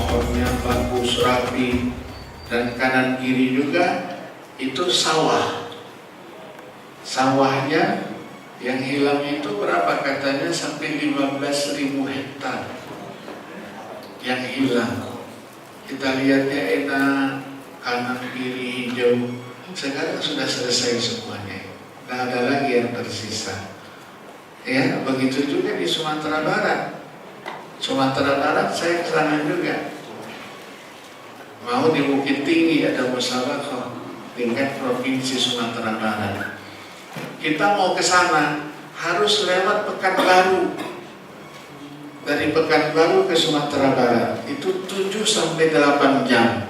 pohonnya bagus, rapi, dan kanan kiri juga itu sawah. Sawahnya yang hilang itu berapa katanya, sampai 15.000 hektar yang hilang. Kita lihatnya enak, kanan kiri hijau. Sekarang sudah selesai semuanya, tidak ada lagi yang tersisa. Ya, begitu juga di Sumatera Barat. Sumatera Barat saya kesana juga. Mau di Bukit Tinggi ada musyawarah tingkat provinsi Sumatera Barat. Kita mau ke sana harus lewat Pekanbaru. Dari Pekanbaru ke Sumatera Barat itu 7 sampai 8 jam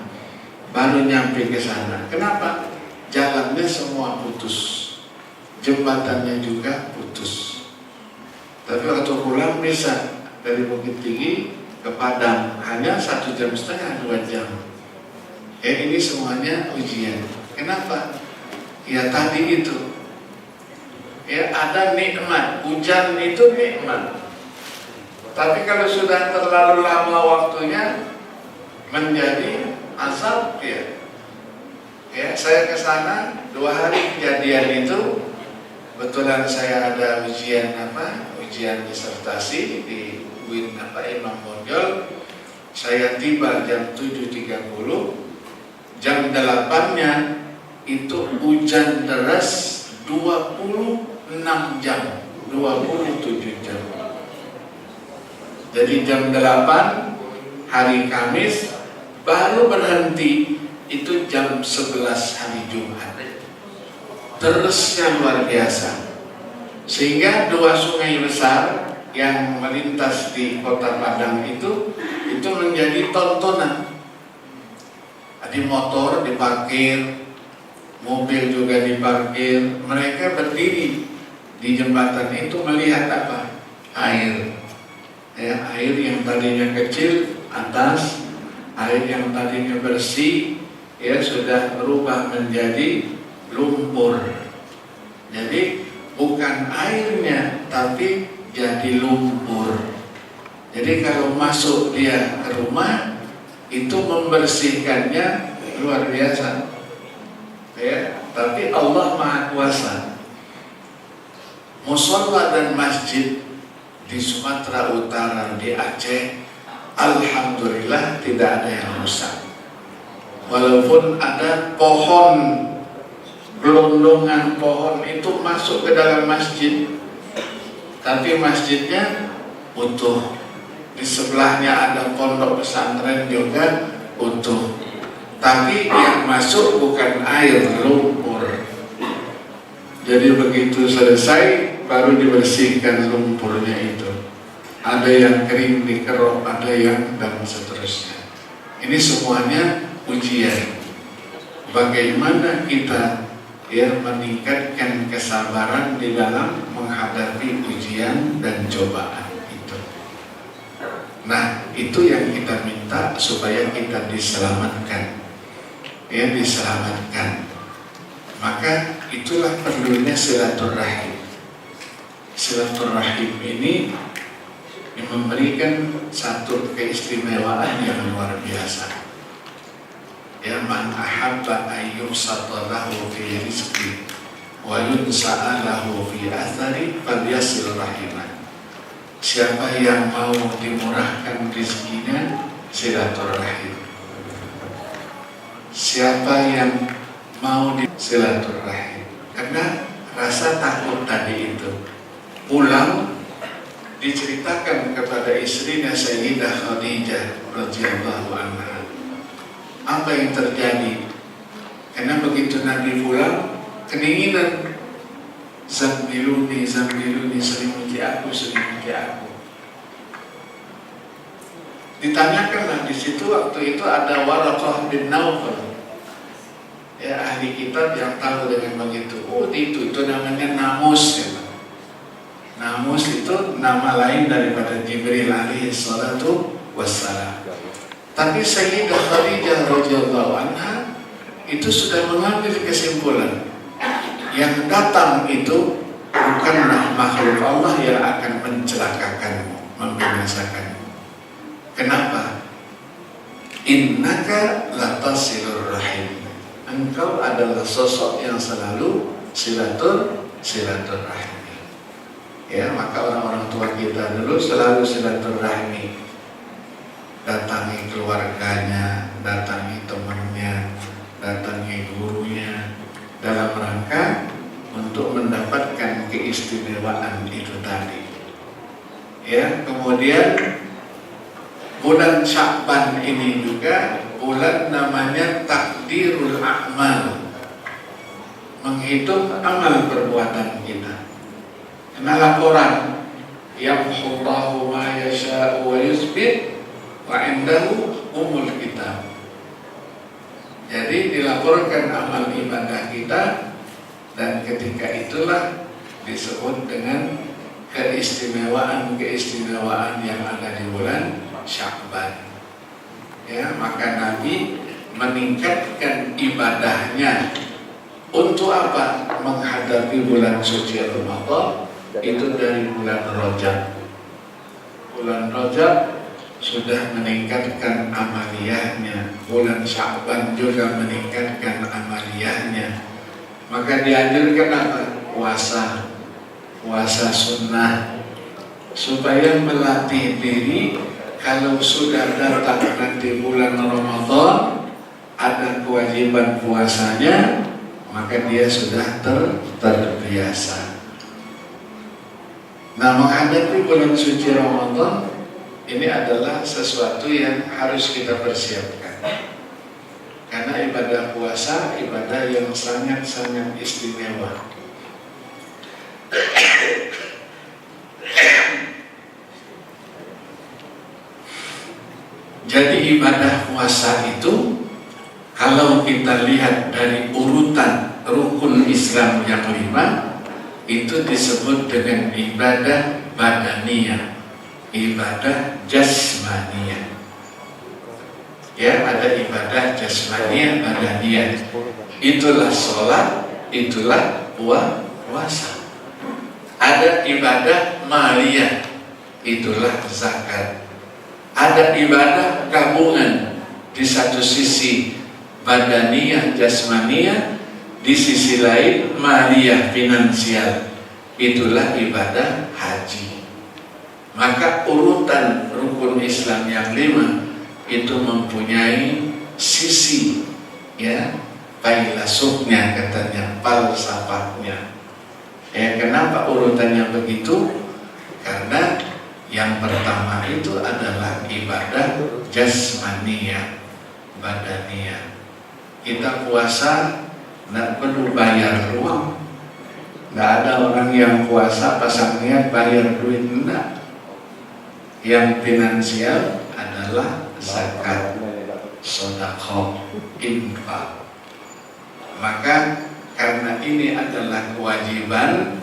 baru nyampe ke sana. Kenapa? Jalannya semua putus, jembatannya juga putus. Tapi waktu pulang bisa dari Bukit Tinggi ke Padang hanya 1,5 jam, 2 jam. Ini semuanya ujian. Kenapa? Ya tadi itu. Ya ada nikmat, hujan itu nikmat. Tapi kalau sudah terlalu lama waktunya menjadi azab ya. Ya, saya ke sana 2 hari kejadian itu. Kebetulan saya ada ujian ujian disertasi di UIN Imam Bonjol. Saya tiba jam 7.30, jam 8-nya itu hujan deras 26 jam, 27 jam. Jadi jam 8 hari Kamis baru berhenti itu jam 11 hari Jumat. Terusnya luar biasa. Sehingga 2 sungai besar yang melintas di kota Padang itu menjadi tontonan. Di motor diparkir, mobil juga diparkir, mereka berdiri di jembatan itu melihat apa? Air. Ya, air yang tadinya kecil atas, air yang tadinya bersih ya sudah berubah menjadi lumpur. Jadi bukan airnya tapi jadi lumpur. Jadi kalau masuk dia ke rumah itu membersihkannya luar biasa. Ya, tapi Allah Maha Kuasa. Musholla dan masjid di Sumatera Utara, di Aceh, alhamdulillah tidak ada yang rusak. Walaupun ada pohon, gelondongan pohon itu masuk ke dalam masjid, tapi masjidnya utuh. Di sebelahnya ada pondok pesantren juga utuh. Tapi yang masuk bukan air, lumpur. Jadi begitu selesai baru dibersihkan lumpurnya itu. Ada yang kering dikerok, ada yang dan seterusnya. Ini semuanya ujian. Bagaimana kita meningkatkan kesabaran di dalam menghadapi ujian dan cobaan itu. Nah, itu yang kita minta supaya kita diselamatkan. Diselamatkan. Maka itulah perlunya silaturahim. Silaturahim ini memberikan satu keistimewaan yang luar biasa. Ya man ahabba ayyusata lahu fi rizqi wa yunsa'a lahu fi athari falyasil rahimah. Siapa yang mau dimurahkan rezekinya, silaturahim. Siapa yang mau di silaturahim. Karena rasa takut tadi itu pulang diceritakan kepada istrinya Sayyidah Khadijah radhiyallahu anha. Apa yang terjadi? Karena begitu Nabi pulang, kedinginan. Zambiluni, selimuti aku. Ditanyakanlah di situ waktu itu ada Waraqah bin Naufal. Ya, ahli kitab yang tahu dengan begitu. Itu namanya Namus. Namus itu nama lain daripada Jibril alaihi salatu wassalam. Tapi Sayyidah Khadijah radhiyallahu anha itu sudah mengambil kesimpulan yang datang itu bukanlah makhluk Allah yang akan mencelakakanmu, membinasakanmu. Kenapa? innaka latasilur rahim. Engkau adalah sosok yang selalu silaturahmi. Ya, maka orang-orang tua kita dulu selalu silaturahmi. Datangi keluarganya, datangi temannya, datangi gurunya, dalam rangka untuk mendapatkan keistimewaan itu tadi. Ya, kemudian bulan Sya'ban ini juga bulan namanya takdirul a'mal, menghitung amal perbuatan kita. Karena laporan yamhullahu ma yasha'u wa yusbit wa indahu umul kitab. Jadi dilaporkan amal ibadah kita, dan ketika itulah disebut dengan keistimewaan yang ada di bulan Sya'ban. Ya, maka Nabi meningkatkan ibadahnya untuk apa? Menghadapi bulan suci Ramadan itu dari bulan Rajab. Bulan Rajab sudah meningkatkan amaliyahnya, bulan Sya'ban juga meningkatkan amaliyahnya. Maka dianjurkan apa? Puasa sunnah, supaya melatih diri kalau sudah datang nanti bulan Ramadan ada kewajiban puasanya, maka dia sudah terbiasa. Nah, menghadapi bulan suci Ramadan ini adalah sesuatu yang harus kita persiapkan, karena ibadah puasa ibadah yang sangat-sangat istimewa. Jadi ibadah puasa itu kalau kita lihat dari urutan rukun Islam yang 5, itu disebut dengan ibadah badaniyah, ibadah jasmaniyah. Ya, ada ibadah jasmaniyah, badaniyah. Itulah sholat, itulah puasa. Ada ibadah maliyah, itulah zakat. Ada ibadah gabungan, di satu sisi badaniyah, jasmaniyah, di sisi lain maliyah, finansial, itulah ibadah haji. Maka urutan rukun Islam yang 5 itu mempunyai sisi, ya, failasufnya katanya, falsafahnya. Ya, kenapa urutannya begitu? Karena yang pertama itu adalah ibadah jasmaniyah, badaniyah. Kita puasa tidak perlu bayar uang. Tidak ada orang yang puasa pasang niat bayar duit, tidak. Yang finansial adalah zakat, sedekah, infak. Maka karena ini adalah kewajiban,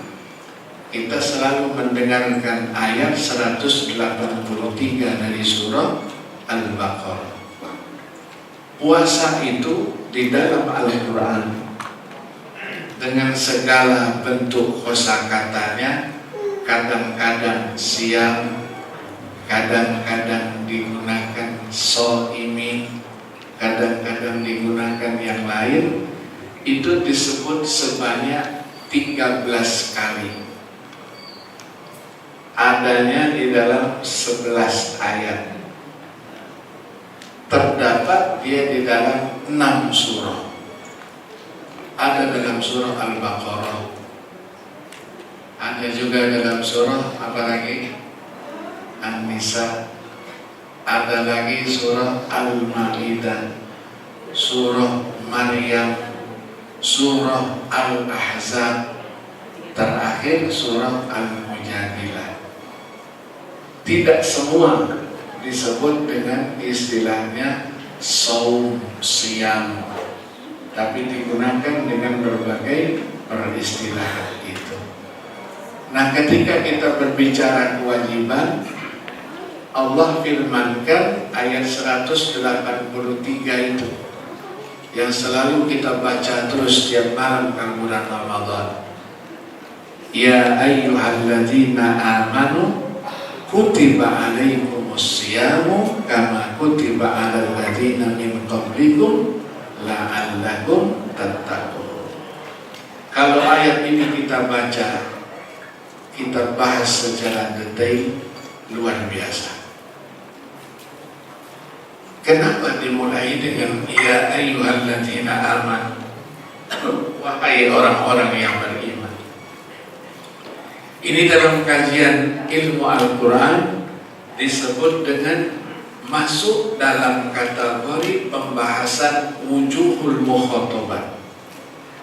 kita selalu mendengarkan ayat 183 dari surah Al-Baqarah. Puasa itu di dalam Al-Quran dengan segala bentuk kosakatanya, kadang-kadang siang, kadang-kadang digunakan so'imin, kadang-kadang digunakan yang lain, itu disebut sebanyak 13 kali. Adanya di dalam 11 ayat. Terdapat dia di dalam 6 surah. Ada dalam surah Al-Baqarah, ada juga dalam surah apa lagi? An-Nisa, ada lagi surah Al-Ma'idah, surah Maryam, surah Al-Ahzab, terakhir surah Al-Mujadilah. Tidak semua disebut dengan istilahnya saum, siam, tapi digunakan dengan berbagai peristilah itu. Nah, ketika kita berbicara kewajiban, Allah firmankan ayat 183 itu, yang selalu kita baca terus setiap malam bulan Ramadan. Ya ayyuhalladzina amanu kutiba alaikumus alaikumus siyamu kama kutiba 'alal ladzina min qablikum la'allakum tattaqun. Kalau ayat ini kita baca, kita bahas secara detail, luar biasa. Kenapa dimulai dengan ya ayyuhalladzina amanu, wahai orang-orang yang beriman? Ini dalam kajian ilmu Al-Quran disebut dengan masuk dalam kategori pembahasan wujuhul mukhatabah.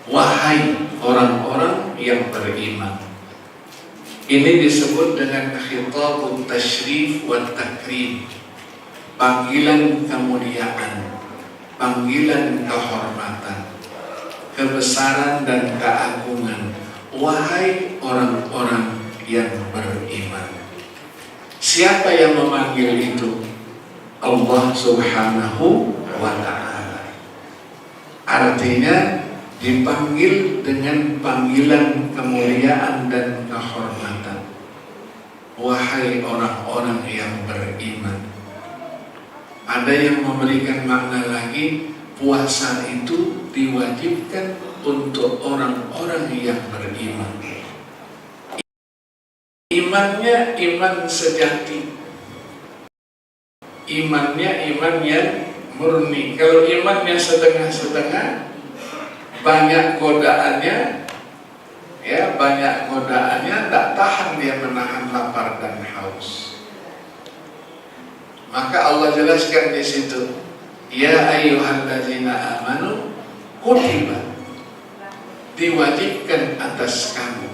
Wahai orang-orang yang beriman. Ini disebut dengan khitabut tasyrif wa takrim, panggilan kemuliaan, panggilan kehormatan, kebesaran dan keagungan. Wahai orang-orang yang beriman. Siapa yang memanggil itu? Allah Subhanahu wa ta'ala. Artinya dipanggil dengan panggilan kemuliaan dan kehormatan. Wahai orang-orang yang beriman. Ada yang memberikan makna lagi, puasa itu diwajibkan untuk orang-orang yang beriman. Imannya iman sejati, imannya iman yang murni. Kalau imannya setengah-setengah, banyak godaannya, tak tahan dia menahan lapar dan haus. Maka Allah jelaskan di situ, ya ayyuhalladzina amanu kutiba, diwajibkan atas kamu,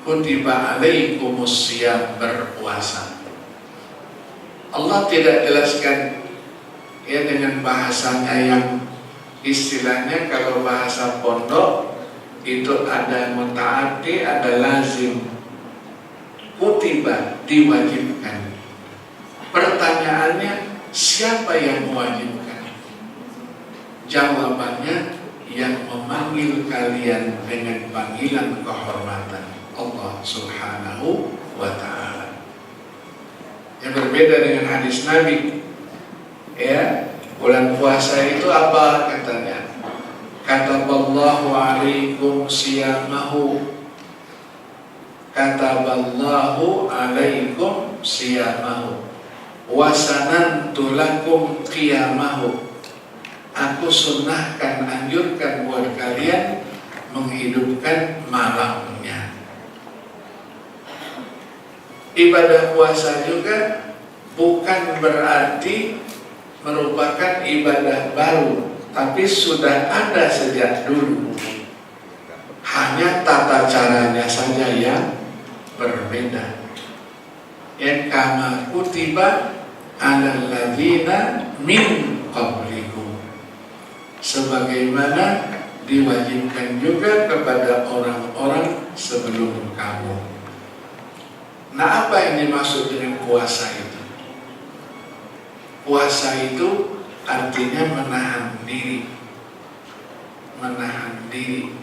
kutiba alaikumus siyam, berpuasa. Allah tidak jelaskan dengan bahasanya yang istilahnya, kalau bahasa pondok itu ada mutaaddi, ada lazim. Kutiba, diwajibkan. Pertanyaannya, siapa yang mewajibkan? Jawabannya, yang memanggil kalian dengan panggilan kehormatan, Allah Subhanahu wa ta'ala. Yang berbeda dengan hadis Nabi, bulan puasa itu apa katanya? Kataballahu alaikum siyamahu, kataballahu alaikum siyamahu wasanantu lakum qiyamahu. Aku sunnahkan, anjurkan buat kalian menghidupkan malamnya. Ibadah puasa juga bukan berarti merupakan ibadah baru, tapi sudah ada sejak dulu. Hanya tata caranya saja yang berbeda. Kama kutiba 'alal ladzina min qablikum, sebagaimana diwajibkan juga kepada orang-orang sebelum kamu. Nah, apa yang dimaksud dengan puasa itu? Puasa itu artinya menahan diri. Menahan diri.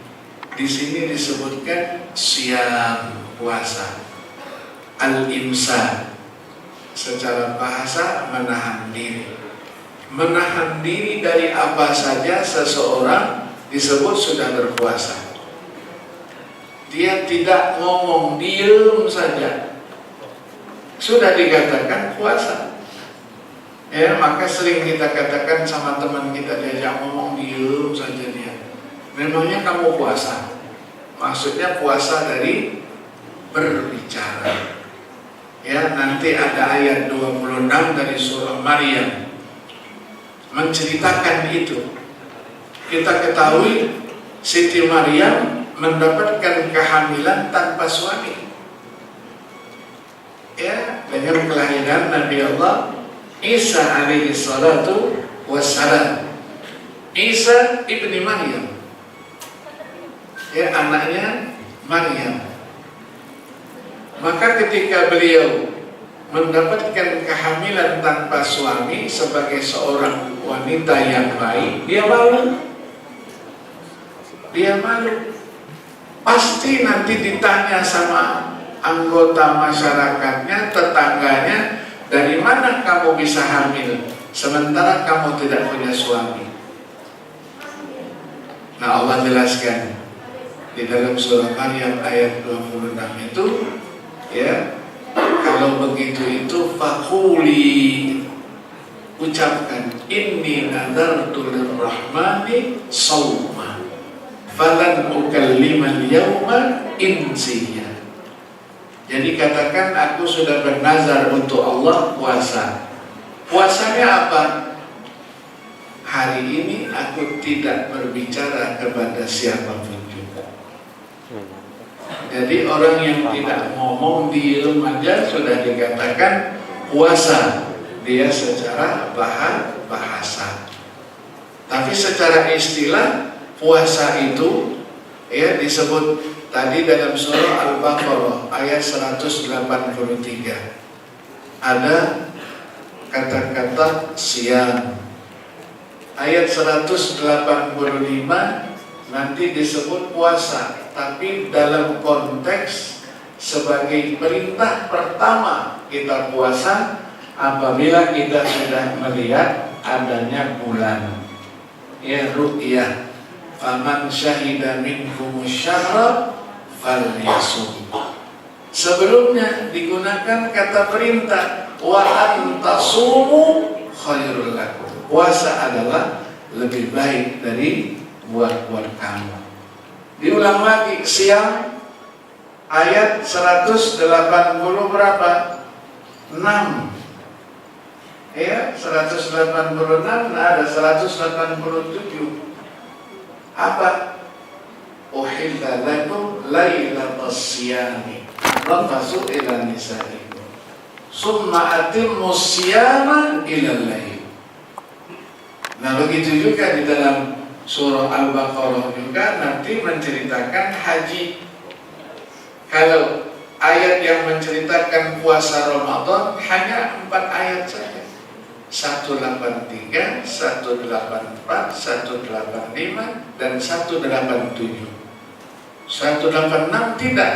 Di sini disebutkan siyam, puasa. Al-imsak, secara bahasa menahan diri. Menahan diri dari apa saja seseorang disebut sudah berpuasa. Dia tidak ngomong, diam saja, sudah dikatakan puasa. Maka sering kita katakan sama teman kita, diajak ngomong, diam saja dia. Memangnya kamu puasa? Maksudnya puasa dari berbicara. Nanti ada ayat 26 dari surah Maryam menceritakan itu. Kita ketahui Siti Maryam mendapatkan kehamilan tanpa suami. Dengan kelahiran Nabi Allah Isa alaihi salatu wassalam. Isa ibni Maryam, anaknya Maryam. Maka ketika beliau mendapatkan kehamilan tanpa suami sebagai seorang wanita yang baik, dia malu. Pasti nanti ditanya sama anggota masyarakatnya, tetangganya, Dari mana kamu bisa hamil sementara kamu tidak punya suami? Nah, Allah jelaskan di dalam surah Maryam ayat 26 itu, ya, kalau begitu itu faquli, ucapkan inni nadartu lirrahmani shawma falan ukallimal yawma insiya. Jadi katakan aku sudah bernazar untuk Allah puasa. Puasanya apa? Hari ini aku tidak berbicara kepada siapapun juga. Jadi orang yang tidak ngomong diem aja sudah dikatakan puasa. Dia secara bahasa. Tapi secara istilah puasa itu, ya, disebut tadi dalam surah Al-Baqarah ayat 183. Ada kata-kata siam. Ayat 185 nanti disebut puasa, tapi dalam konteks sebagai perintah pertama kita puasa apabila kita sudah melihat adanya bulan, ya, ru'yah. Faman syahida minkum syahra falyasum. Sebelumnya digunakan kata perintah wa antasumu khairul lakum. Puasa adalah lebih baik dari buat kamu. Diulang lagi, siang ayat 180 berapa? 6. Ya, 186, ada 187. Apa? Uhilla lakum lailatas siyami rafasu ila nisaikum summa atimmus siyama ila lail. Nah, begitu juga di dalam surah Al-Baqarah juga nanti menceritakan haji. Kalau ayat yang menceritakan puasa Ramadan hanya 4 ayat saja. 183, 184, 185 dan 187. 186 tidak.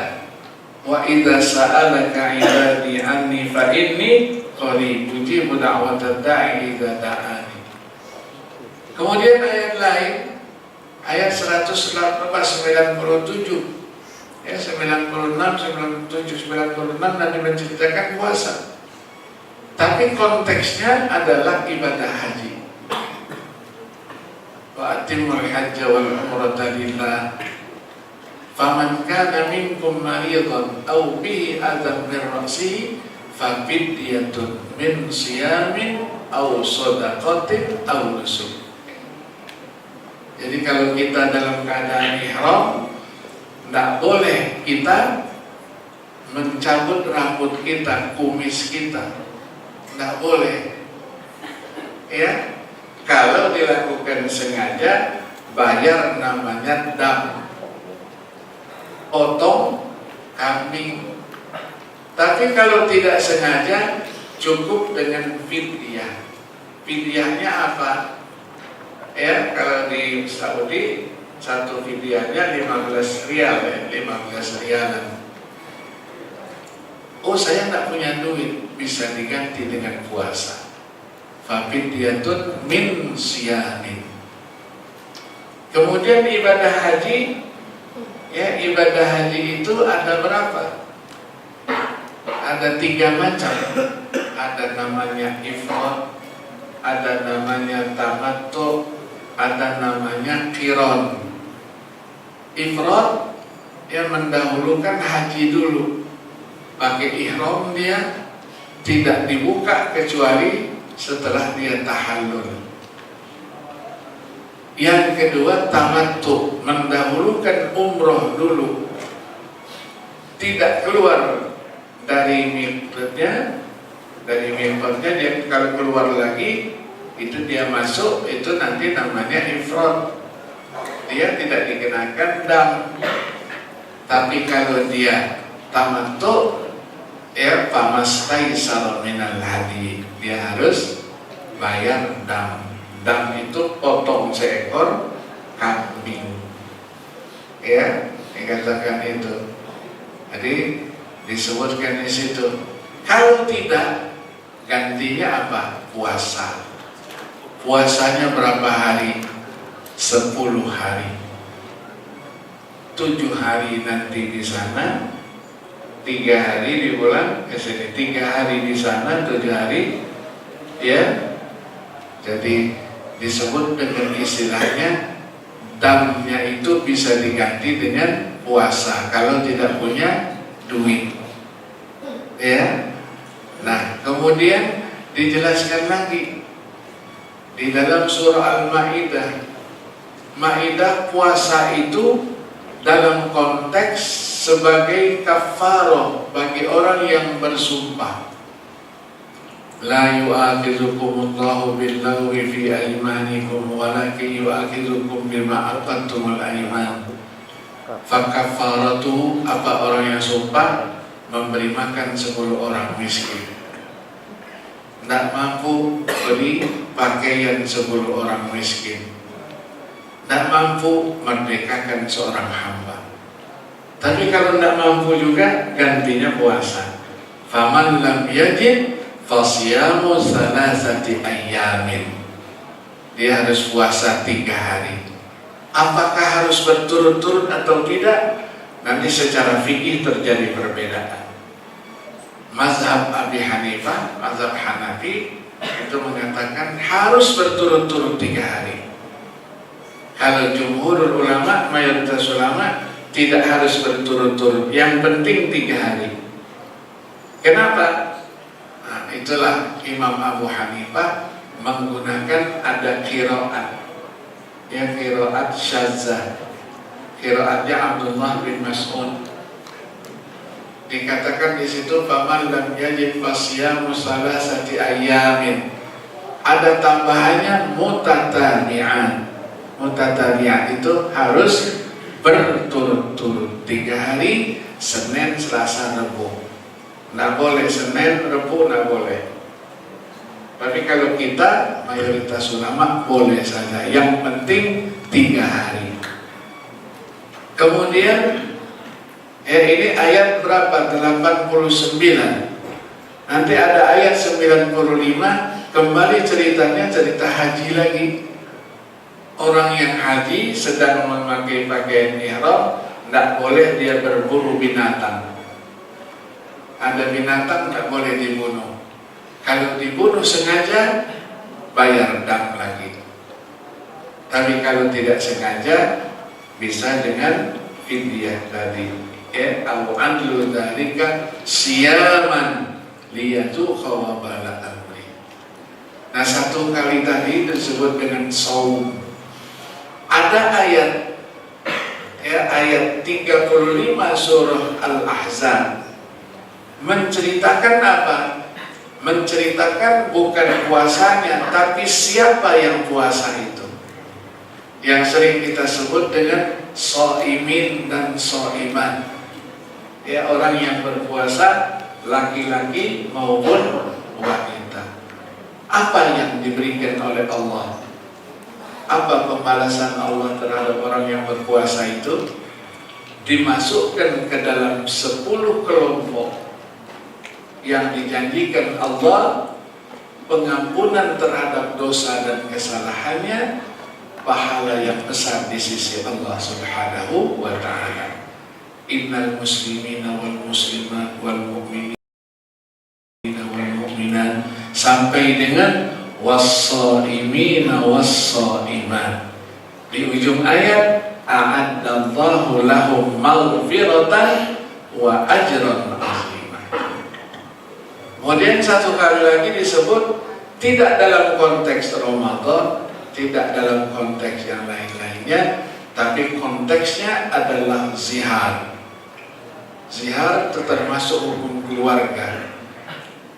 Wa idza sa'alaka 'ibadi anni fa inni qarib ujibu da'watad da'i idza da'ani. Kemudian ayat lain, ayat 197, ya, 96, 97, 96 nanti menceritakan puasa. Tapi konteksnya adalah ibadah haji. Wa atimul hajja wal umrata lillah. Faman kana minkum maridan aw bihi adam min ra'sihi fa fidyatun min siyamin aw shadaqatin aw nusuk. Jadi kalau kita dalam keadaan ihram, tidak boleh kita mencabut rambut kita, kumis kita, tidak boleh. Ya, kalau dilakukan sengaja, bayar namanya dam, potong kambing. Tapi kalau tidak sengaja, cukup dengan fidyah. Fidyahnya apa? Ya, kalau di Saudi satu fidyahnya 15 rial, ya, 15 rialan. Oh, saya tidak punya duit, bisa diganti dengan puasa. Fafidyatun min siyamin. Kemudian ibadah haji, ya, ibadah haji itu ada berapa? Ada 3 macam. Ada namanya ifrad, ada namanya tamattu, ada namanya qiran. Ifrad yang mendahulukan haji dulu, pakai ihram, dia tidak dibuka kecuali setelah dia tahallul. Yang kedua tamattu, mendahulukan umroh dulu, tidak keluar dari miqatnya, dia kalau keluar lagi itu dia masuk, itu nanti namanya ifrad, dia tidak dikenakan dam. Tapi kalau dia tamattu, ya, famastaisara minal hadi, dia harus bayar dam. Dam itu potong seekor kambing, ya, dikatakan itu. Jadi disebutkan di situ. Kalau tidak, gantinya apa? Puasa. Puasanya berapa hari? 10 hari. 7 hari nanti di sana, 3 hari di bulan ke sini. 3 hari di sana, 7 hari, ya. Jadi disebut dengan istilahnya damnya itu bisa diganti dengan puasa kalau tidak punya duit, ya. Nah, kemudian dijelaskan lagi di dalam surah Al-Maidah. Maidah, puasa itu dalam konteks sebagai kafaroh bagi orang yang bersumpah. La yu'akhidhukumullahu billaghwi fi aymanikum walakin yu'akhidhukum bima aqadtumul ayman. Fakafaratu, apa orang yang sumpah memberi makan 10 orang miskin. Tidak mampu beli pakaian 10 orang miskin. Tidak mampu merdekakan seorang hamba. Tapi kalau tidak mampu juga gantinya puasa. Faman lam yajid fasyamu salasati ayyamin. Dia harus puasa 3 hari. Apakah harus berturut-turut atau tidak? Nanti secara fikih terjadi perbedaan. Mazhab Abi Hanifah, mazhab Hanafi itu mengatakan harus berturut-turut 3 hari. Kalau jumhur ulama, mayoritas ulama tidak harus berturut-turut. Yang penting 3 hari. Kenapa? Nah, itulah Imam Abu Hanifah menggunakan ada qiraat, yang qiraat syadzah. Qiraatnya Abdullah bin Mas'ud. Dikatakan di situ faman lam yajid fasyamu salasati ayyamin. Ada tambahannya mutatabi'an. Mutatabi'an itu harus berturut-turut 3 hari, Senin, Selasa, Rabu. Nggak boleh Senin, Rabu, nggak boleh. Tapi kalau kita mayoritas ulama boleh saja. Yang penting 3 hari. Kemudian ini ayat berapa? 89. Nanti ada ayat 95. Kembali ceritanya cerita haji lagi. Orang yang haji sedang memakai pakaian ihram, tidak boleh dia berburu binatang. Ada binatang tidak boleh dibunuh. Kalau dibunuh sengaja, bayar dam lagi. Tapi kalau tidak sengaja, bisa dengan fidyah tadi. Au adlu dzalika siyaman liyadhuqa wabala amri. Nah, 1 kali tadi disebut dengan saum. Ada ayat, ayat 35 surah Al-Ahzab menceritakan apa? Menceritakan bukan puasanya, tapi siapa yang puasa itu. Yang sering kita sebut dengan shaimin dan shaiman. Ya, orang yang berpuasa, laki-laki maupun wanita. Apa yang diberikan oleh Allah? Apa pembalasan Allah terhadap orang yang berpuasa itu? Dimasukkan ke dalam 10 kelompok yang dijanjikan Allah pengampunan terhadap dosa dan kesalahannya, pahala yang besar di sisi Allah Subhanahu wa ta'ala. Innal muslimina wal muslimat wal mu'minina wal mu'minat sampai dengan was-shaimina was-shaimat. Di ujung ayat a'addallahu lahum maghfiratan wa ajran azimah. Kemudian 1 kali lagi disebut tidak dalam konteks Ramadan, tidak dalam konteks yang lain-lainnya, tapi konteksnya adalah zihar. Zihar itu termasuk hukum keluarga.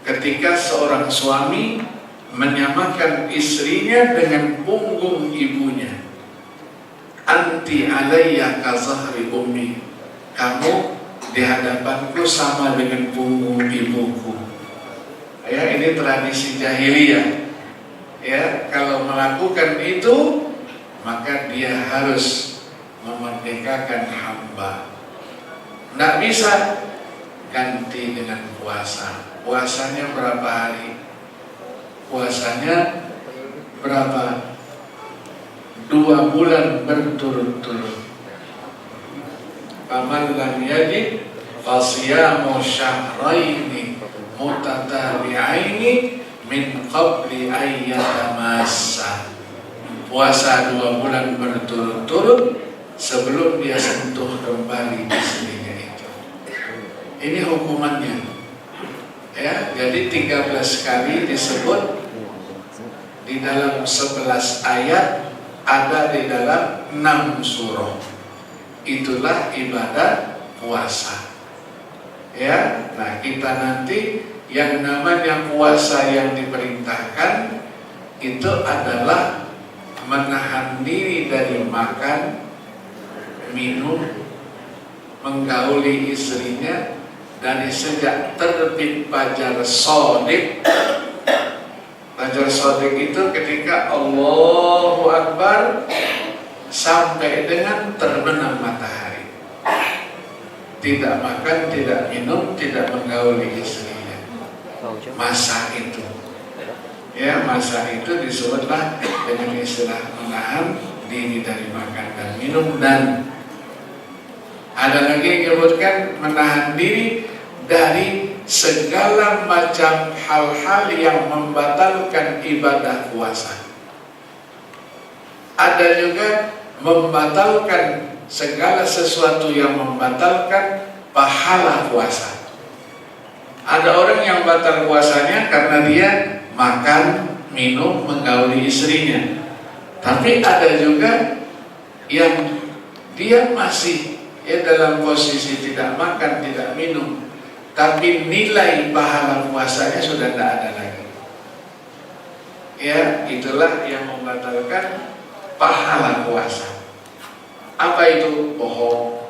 Ketika seorang suami menyamakan istrinya dengan punggung ibunya. Anti alayya ka zahri ummi. Kamu di hadapanku sama dengan punggung ibuku. Ya, ini tradisi jahiliyah. Ya, kalau melakukan itu maka dia harus memerdekakan hamba. Nggak bisa ganti dengan puasa. Puasanya berapa hari? puasanya berapa? 2 bulan berturut-turut. Faman lam yajid fasiyamu syahraini mutatabi'aini min qabli ayyatamassa. Puasa 2 bulan berturut-turut sebelum dia sentuh kembali istrinya itu. Ini hukumannya. Ya, jadi 13 kali disebut di dalam 11 ayat, ada di dalam 6 surah. Itulah ibadah puasa. Ya, nah kita nanti yang namanya puasa yang diperintahkan itu adalah menahan diri dari makan, minum, menggauli istrinya dari sejak terbit fajar shadiq. Fajar shadiq itu ketika Allahu Akbar sampai dengan terbenam matahari. Tidak makan, tidak minum, tidak menggauli istrinya. Masa itu, ya masa itu disebutlah dengan istilah menahan diri dari makan dan minum. Dan ada lagi yang disebutkan menahan diri dari segala macam hal-hal yang membatalkan ibadah puasa. Ada juga membatalkan segala sesuatu yang membatalkan pahala puasa. Ada orang yang batal puasanya karena dia makan, minum, menggauli istrinya. Tapi ada juga yang dia masih dalam posisi tidak makan, tidak minum, tapi nilai pahala puasanya sudah tidak ada lagi. Ya, itulah yang membatalkan pahala puasa. Apa itu? Bohong,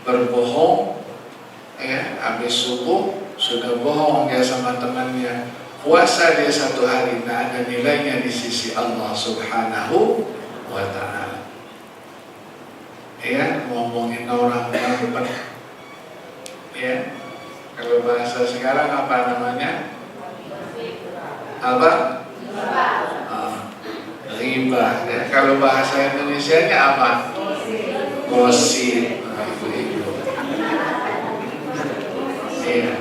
berbohong. Ya, habis subuh sudah bohong dia sama temannya. Puasa dia 1 hari, tidak ada nilainya di sisi Allah Subhanahu wa Ta'ala. Ya, ngomongin orang berdebat. Ya, kalau bahasa sekarang apa namanya? Apa? Riba. Ya, kalau bahasa Indonesianya apa? Gosip. Ya.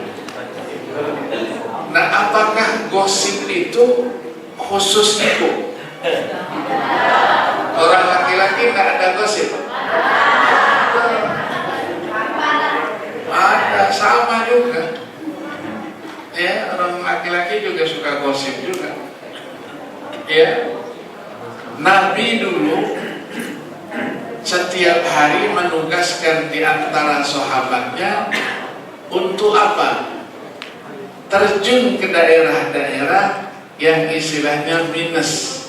Nah, apakah gosip itu khusus ibu? Orang laki-laki tidak ada gosip? Ada, sama juga. Ya, orang laki-laki juga suka gosip juga. Ya, Nabi dulu setiap hari menugaskan di antara sahabatnya untuk apa? Terjun ke daerah-daerah yang istilahnya minus,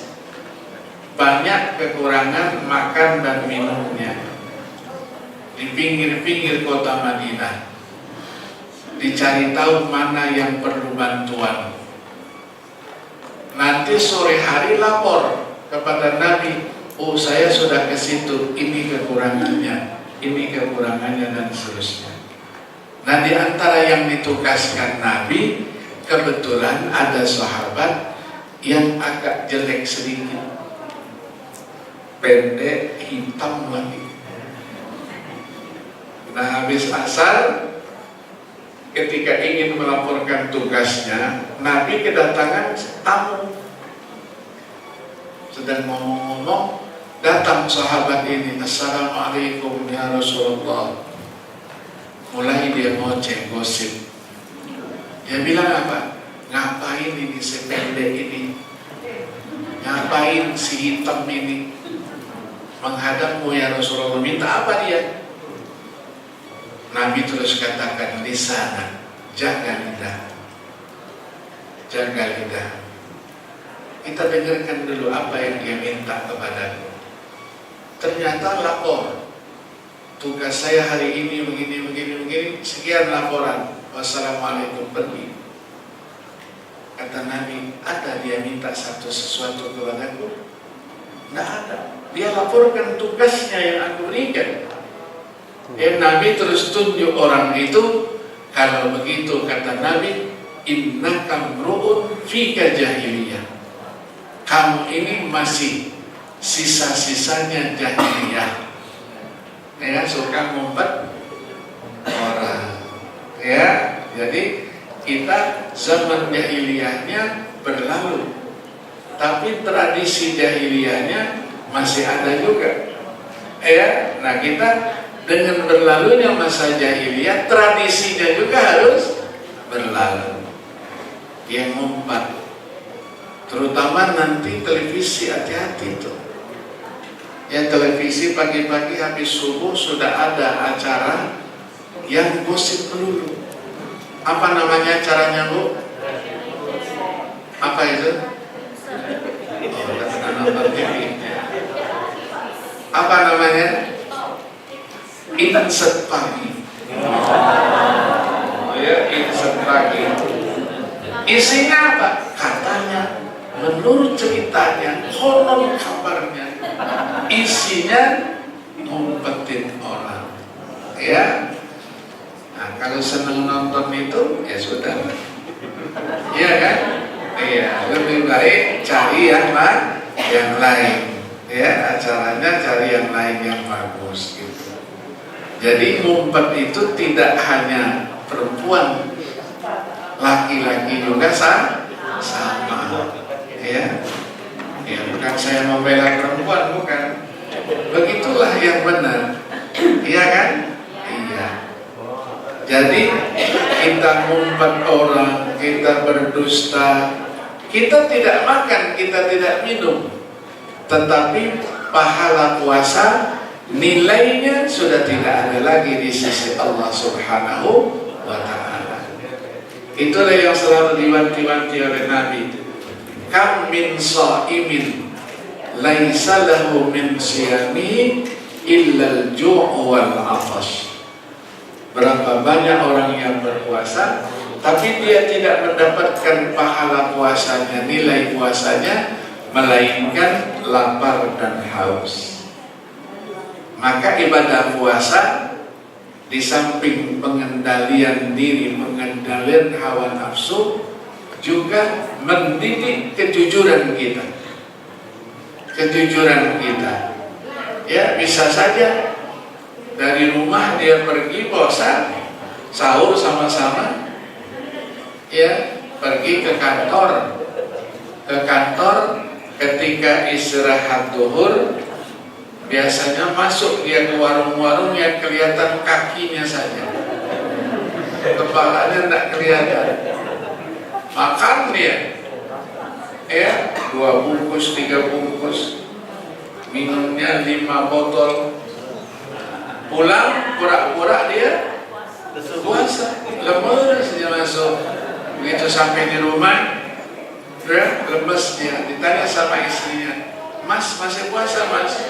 banyak kekurangan makan dan minumnya. Di pinggir-pinggir kota Madinah dicari tahu mana yang perlu bantuan. Nanti sore hari lapor kepada Nabi, oh saya sudah ke situ, ini kekurangannya, dan seterusnya. Nah, di antara yang ditugaskan Nabi, kebetulan ada sahabat yang agak jelek sedikit, pendek, hitam lagi. Nah, habis asar, ketika ingin melaporkan tugasnya, Nabi kedatangan tamu. Sedang ngomong-ngomong, datang sahabat ini, Assalamualaikum ya Rasulullah. Mulai dia ngoceh, gosip. Dia bilang apa? Ngapain ini sependek ini? Ngapain si hitam ini menghadapmu ya Rasulullah? Minta apa dia? Nabi terus katakan, di sana jaga lidah, jaga lidah. Kita dengarkan dulu apa yang dia minta kepadaku. Ternyata lapor, tugas saya hari ini begini, sekian laporan. Wassalamualaikum, pergi. Kata Nabi, ada dia minta sesuatu kepadaku? Tidak ada. Dia laporkan tugasnya yang aku berikan. Nabi terus tunjuk orang itu. Kalau begitu, kata Nabi, innaka mru'un fika jahiliyah. Kamu ini masih sisa-sisanya jahiliyah. Ya, suka ngumpet orang. Ya, jadi kita zaman jahiliyahnya berlalu, tapi tradisi jahiliyahnya masih ada juga. Ya, nah kita dengan berlalunya masa jahiliyah, tradisinya juga harus berlalu. Dia ngumpat, terutama nanti televisi, hati-hati tuh. Ya, televisi pagi-pagi habis subuh sudah ada acara yang gosip melulu. Apa namanya acaranya, Bu? Apa itu? Oh, udah pernah nonton TV. Apa namanya? Inset pagi. Oh ya, inset pagi. Isinya apa? Katanya, menurut ceritanya, konon kabarnya, isinya ngumpetin orang. Ya. Nah, kalau senang nonton itu, ya sudah. Iya kan? Iya, lebih baik cari yang lain. Ya, acaranya cari yang lain yang bagus gitu. Jadi ngumpet itu tidak hanya perempuan, laki-laki juga sama. Ya, ya bukan saya membela perempuan, bukan. Begitulah yang benar. Iya kan? Iya. Jadi kita ngumpet orang, kita berdusta, kita tidak makan, kita tidak minum, tetapi pahala puasa nilainya sudah tidak ada lagi di sisi Allah Subhanahu wa ta'ala. Itulah yang selalu diwanti-wanti oleh Nabi. Kam min sha'imin laisa lahu min siyamihi illa al-ju' wal 'atash. Berapa banyak orang yang berpuasa tapi dia tidak mendapatkan pahala puasanya, nilai puasanya, melainkan lapar dan haus. Maka ibadah puasa di samping pengendalian diri, pengendalian hawa nafsu, juga mendidik kejujuran kita. Kejujuran kita. Ya, bisa saja dari rumah dia pergi puasa, sahur sama-sama, ya, pergi ke kantor. Ke kantor ketika istirahat zuhur, biasanya masuk dia ke warung-warung yang kelihatan kakinya saja, kepalanya tidak kelihatan. Makan dia, ya, 2 bungkus, 3 bungkus, minumnya 5 botol. Pulang pura-pura dia puasa, lemes dia masuk. Begitu sampai di rumah, ya, lemes dia. Ditanya sama istrinya, Mas masih puasa, Mas?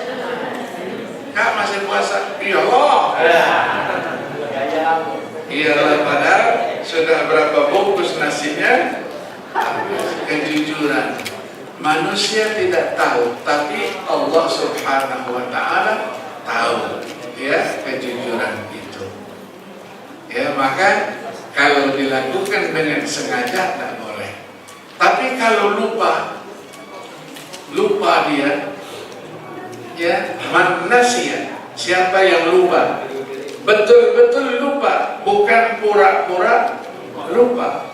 Kak masih puasa? Iya Allah. Iyalah, padahal sudah berapa bungkus nasinya. Kejujuran manusia tidak tahu, tapi Allah Subhanahu wa ta'ala tahu. Ya, kejujuran itu. Ya, maka kalau dilakukan dengan sengaja tak boleh. Tapi kalau lupa dia, ya, man nasiya, siapa yang lupa, betul-betul lupa, bukan pura-pura lupa.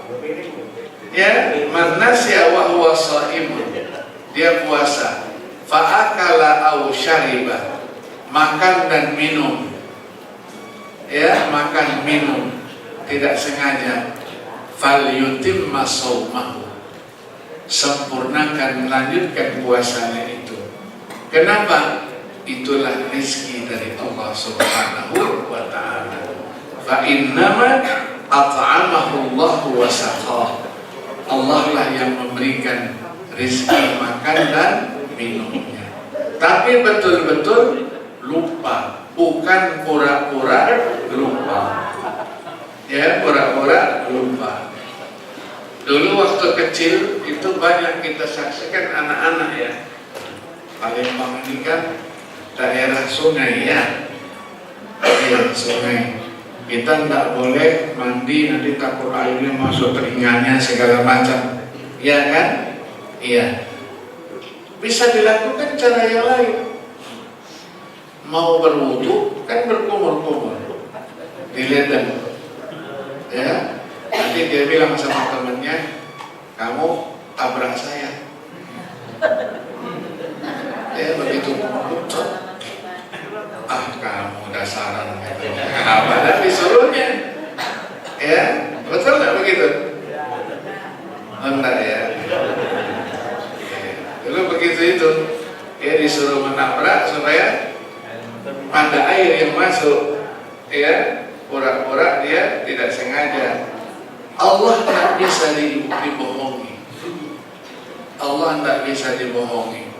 Ya, man nasiya wa huwa shaimun, dia puasa, fa akala aw syariba, makan dan minum, ya, makan minum tidak sengaja, fal yutimma shaumahu, sempurnakan, lanjutkan puasanya itu. Kenapa? Itulah rezeki dari Allah Subhanahu wa ta'ala. Fa innama at'amahu Allah wa saqah. Allah lah yang memberikan rezeki makan dan minumnya. Tapi betul-betul lupa, bukan pura-pura lupa. Ya, pura-pura lupa. Dulu waktu kecil itu banyak kita saksikan anak-anak, ya. Palembang ini kan daerah sungai, ya. Iya, sungai. Kita tidak boleh mandi nanti takut airnya masuk telinganya segala macam, iya kan? Iya. Bisa dilakukan cara yang lain. Mau berwudu kan berkumur-kumur di ledeng, ya. Nanti dia bilang sama temannya, kamu tabrak saya. Ya begitu, kamu dasaran. Padahal disuruhnya, ya betul nggak begitu? Enggak ya. Dulu begitu itu, ya disuruh menabrak supaya ada air yang masuk, ya pura-pura dia tidak sengaja. Allah tidak bisa dibohongi. Allah tidak bisa dibohongi.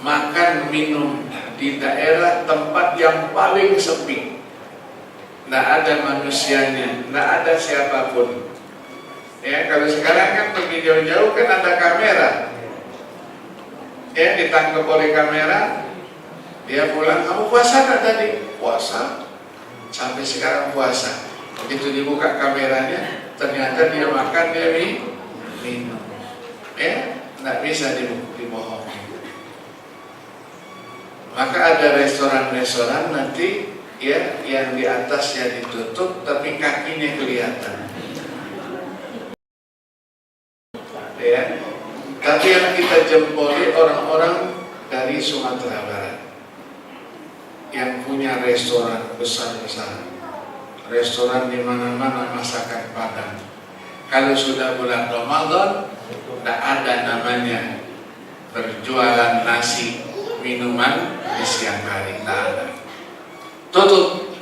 Makan minum di daerah tempat yang paling sepi, tidak ada manusianya, tidak ada siapapun. Ya kalau sekarang kan pergi jauh-jauh kan ada kamera, ya ditangkap oleh kamera, dia pulang, kamu puasa nggak tadi? Puasa, sampai sekarang puasa. Begitu dibuka kameranya, ternyata dia makan, dia minum. Ya tidak bisa dibohongi. Maka ada restoran-restoran nanti ya yang di atasnya ditutup tapi kakinya kelihatan. Ya. Tapi yang kita jempoli orang-orang dari Sumatera Barat yang punya restoran besar-besar. Restoran di mana-mana masakan Padang. Kalau sudah bulan Ramadan, tidak ada namanya berjualan nasi, minuman di siang hari, tidak ada. Tutup.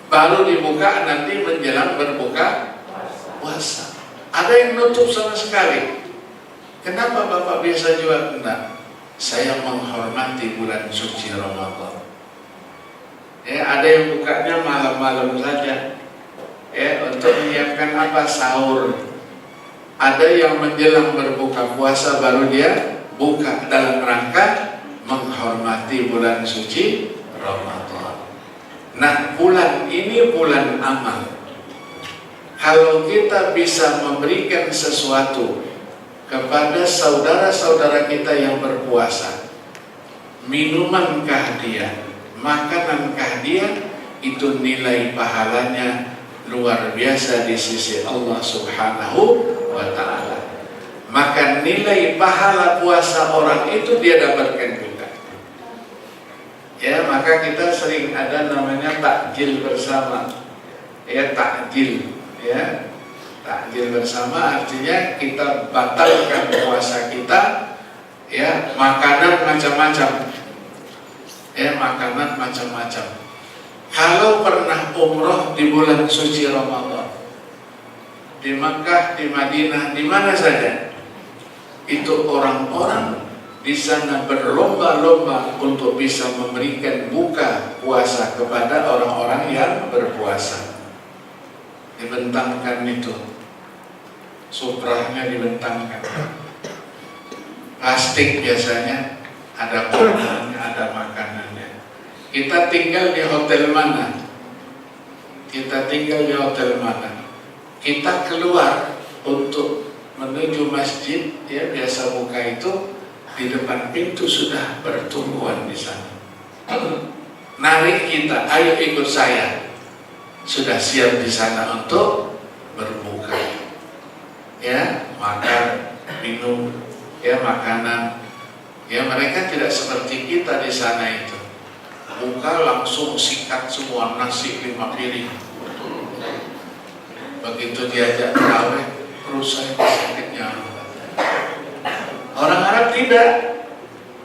Baru dibuka nanti menjelang berbuka puasa. Ada yang nutup sama sekali. Kenapa Bapak biasa jual? Enggak. Saya menghormati bulan suci Ramadan. Ya, ada yang bukanya malam-malam saja. Ya, untuk menyiapkan apa? Sahur. Ada yang menjelang berbuka puasa baru dia buka dalam rangka menghormati bulan suci Ramadan. Nah, bulan ini bulan amal. Kalau kita bisa memberikan sesuatu kepada saudara-saudara kita yang berpuasa, minumankah dia, makanankah dia, itu nilai pahalanya luar biasa di sisi Allah Subhanahu wa Ta'ala. Maka nilai pahala puasa orang itu dia dapatkan juga. Ya, maka kita sering ada namanya takjil bersama. Ya, takjil, ya. Takjil bersama artinya kita batalkan puasa kita, ya, makanan macam-macam. Ya, makanan macam-macam. Kalau pernah umroh di bulan suci Ramadan, di Makkah, di Madinah, di mana saja, itu orang-orang di sana berlomba-lomba untuk bisa memberikan buka puasa kepada orang-orang yang berpuasa. Dibentangkan itu, suprahnya dibentangkan, plastik biasanya, ada kurmanya, ada makanannya. Kita tinggal di hotel mana? Kita tinggal di hotel mana? Kita keluar untuk menuju masjid, ya biasa buka itu di depan pintu sudah bertumbuhan di sana. Narik kita, ayo ikut saya. Sudah siap di sana untuk berbuka. Ya, makan, minum, ya makanan. Ya mereka tidak seperti kita di sana itu. Buka langsung sikat semua nasi 5 piring. Begitu diajak terawih, perut saya sakitnya. Orang Arab tidak.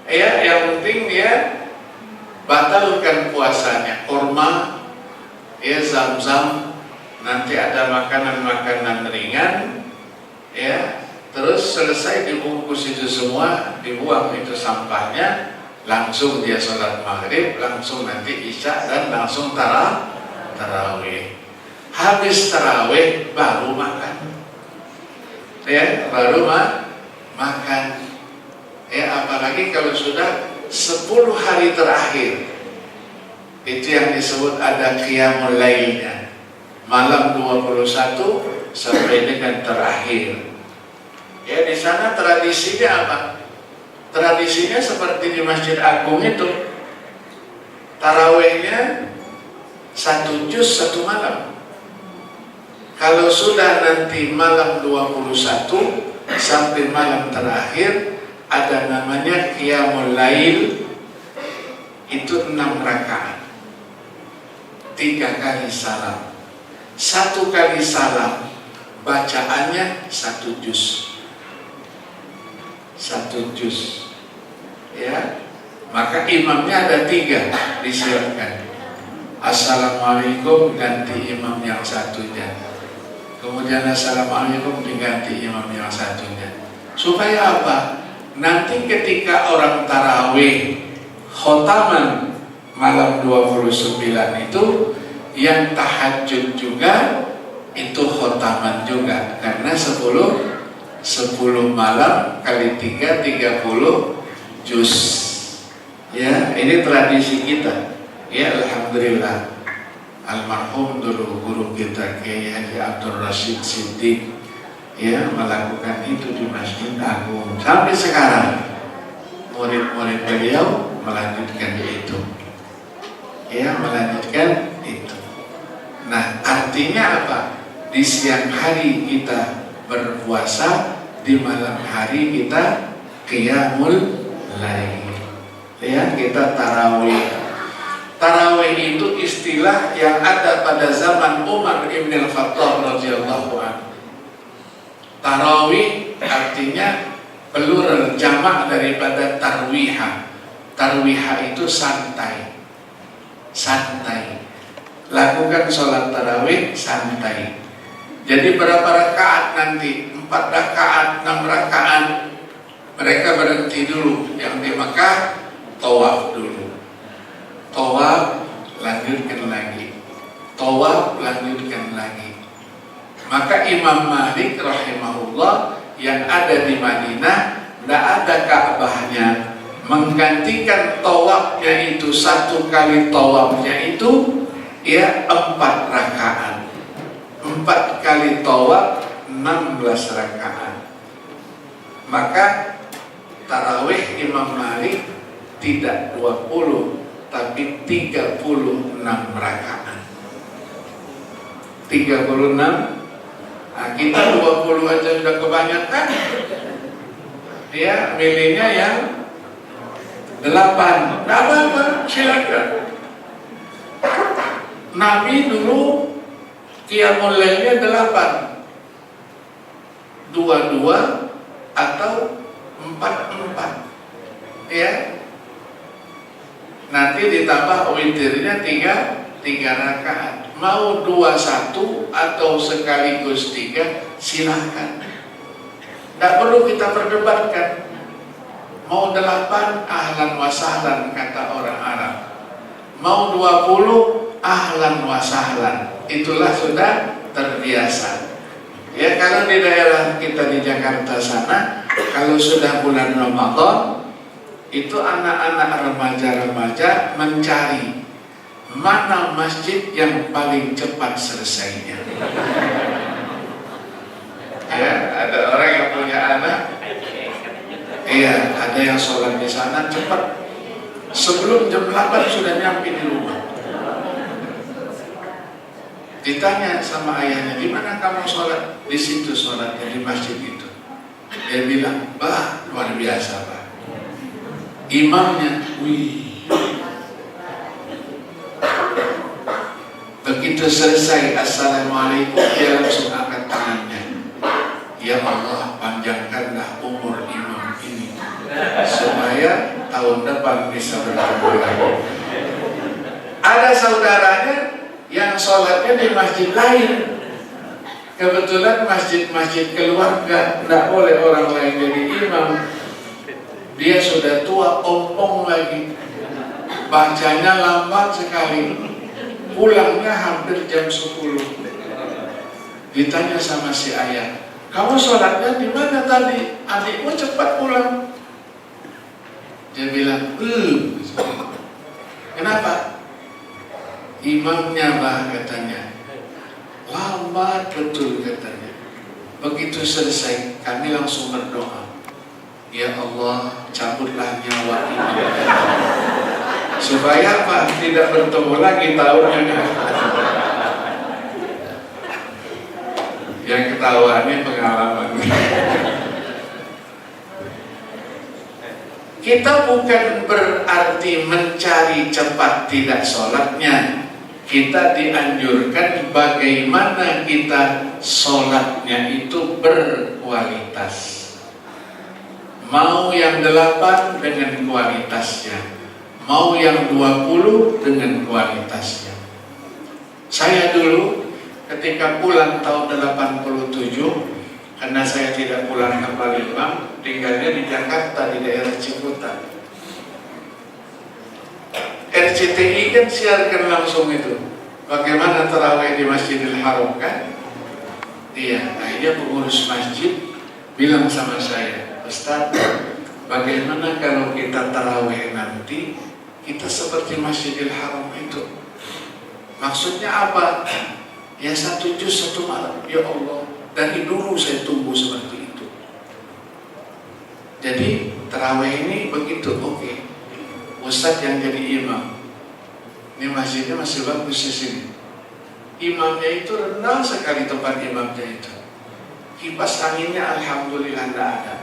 Ya, yang penting dia batalkan puasanya. Kurma, ya zam-zam, nanti ada makanan-makanan ringan, ya. Terus selesai dibungkus itu semua, dibuang itu sampahnya. Langsung dia sholat maghrib, langsung nanti isya dan langsung tarawih. Habis tarawih baru makan, ya baru makan. Ya apalagi kalau sudah 10 hari terakhir, itu yang disebut ada qiyamul lailnya. malam 21 sampai dengan terakhir. Ya, di sana tradisinya apa? Tradisinya seperti di Masjid Agung itu, tarawehnya 1 juz 1 malam. Kalau sudah nanti malam 21 sampai malam terakhir, ada namanya Qiyamul Lail, itu 6 rakaat, 3 kali salam. 1 kali salam bacaannya 1 juz. 1 juz. Ya. Maka imamnya ada 3 disiapkan. Assalamualaikum ganti imam yang satunya. Kemudian assalamualaikum diganti imam yang satunya. Supaya apa? Nanti ketika orang tarawih khotaman malam 29 itu, yang tahajud juga itu khotaman juga, karena 10 malam kali 3 30 juz. Ya, ini tradisi kita. Ya, alhamdulillah. Almarhum dulu guru kita Kiai Haji Abdul Rashid Siddiq, ya, melakukan itu di Masjid Agung. Sampai sekarang murid-murid beliau melanjutkan itu. Ya, melanjutkan itu. Nah, artinya apa? Di siang hari kita berpuasa, di malam hari kita Qiyamul Lail. Ya, kita tarawih. Tarawih itu istilah yang ada pada zaman Umar Ibn Al-Khattab radhiyallahu anhu. Tarawih artinya plural, jamak daripada tarwiha. Tarwiha itu santai. Santai. Lakukan sholat tarawih santai. Jadi berapa rakaat nanti? 4 rakaat, 6 rakaat. Mereka berhenti dulu. Yang di Makkah tawaf dulu. Tawaf, lanjutkan lagi. Tawaf, lanjutkan lagi. Maka Imam Malik rahimahullah yang ada di Madinah, tidak ada Ka'bahnya, menggantikan tawafnya itu, 1 kali tawafnya itu ya 4 rakaat. 4 kali tawaf 16 rakaat. Maka tarawih Imam Malik tidak 20 tapi 36 rakaat. 36. Nah, kita 20 aja sudah kebanyakan. Ya, milihnya yang 8. Tidak apa-apa, silakan. Nabi dulu Qiyamul Lailnya 8. 22 atau 44. Ya. Nanti ditambah witirnya 3 rakaat. Mau 21 atau sekaligus 3, silahkan. Tidak perlu kita perdebatkan. Mau 8, ahlan wa sahlan kata orang Arab. Mau 20, ahlan wa sahlan. Itulah sudah terbiasa. Ya, kalau di daerah kita di Jakarta sana, kalau sudah bulan Ramadan, itu anak-anak remaja-remaja mencari mana masjid yang paling cepat selesainya. Ya, ada orang yang punya anak, iya, ada yang sholat di sana cepat, sebelum jam 8 sudah nyampe di rumah. Ditanya sama ayahnya, di mana kamu sholat? Di situ sholatnya, di masjid itu. Dia bilang, bah, luar biasa, Pak. Imamnya, wih. Begitu selesai assalamualaikum, dia langsung angkat tangannya. Ya Allah, panjangkanlah umur imam ini supaya tahun depan bisa bertemu lagi. Ada saudaranya yang sholatnya di masjid lain. Kebetulan masjid-masjid keluarga tidak boleh orang lain jadi imam. Dia sudah tua, ompong lagi, bacanya lambat sekali, pulangnya hampir jam 10. Ditanya sama si ayah, kamu sholatnya di mana tadi? Adikmu cepat pulang. Dia bilang, kenapa? Imamnya bah, katanya, Lama betul katanya. Begitu selesai, kami langsung berdoa, ya Allah, cabutlah nyawa ini supaya apa? Tidak bertemu lagi tahunnya. Yang ketawa ini pengalaman. Kita bukan berarti mencari cepat tidak sholatnya. Kita dianjurkan bagaimana kita sholatnya itu berkualitas. Mau yang 8 dengan kualitasnya, mau yang 20 dengan kualitasnya. Saya dulu ketika pulang tahun 87, karena saya tidak pulang ke Palembang, tinggalnya di Jakarta di daerah Ciputat. RCTI kan siarkan langsung itu bagaimana tarawih di Masjidil Haram kan? Iya, akhirnya pengurus masjid bilang sama saya, Ustaz, bagaimana kalau kita tarawih nanti kita seperti Masjidil Haram itu? Maksudnya apa? Ya 1 juz 1 malam. Ya Allah, dari dulu saya tunggu seperti itu. Jadi tarawih ini begitu, oke. Ustadz yang jadi imam, ini masjidnya masih bagus di sini. Imamnya itu rendah sekali tempat imamnya itu. Kipas anginnya alhamdulillah tidak ada.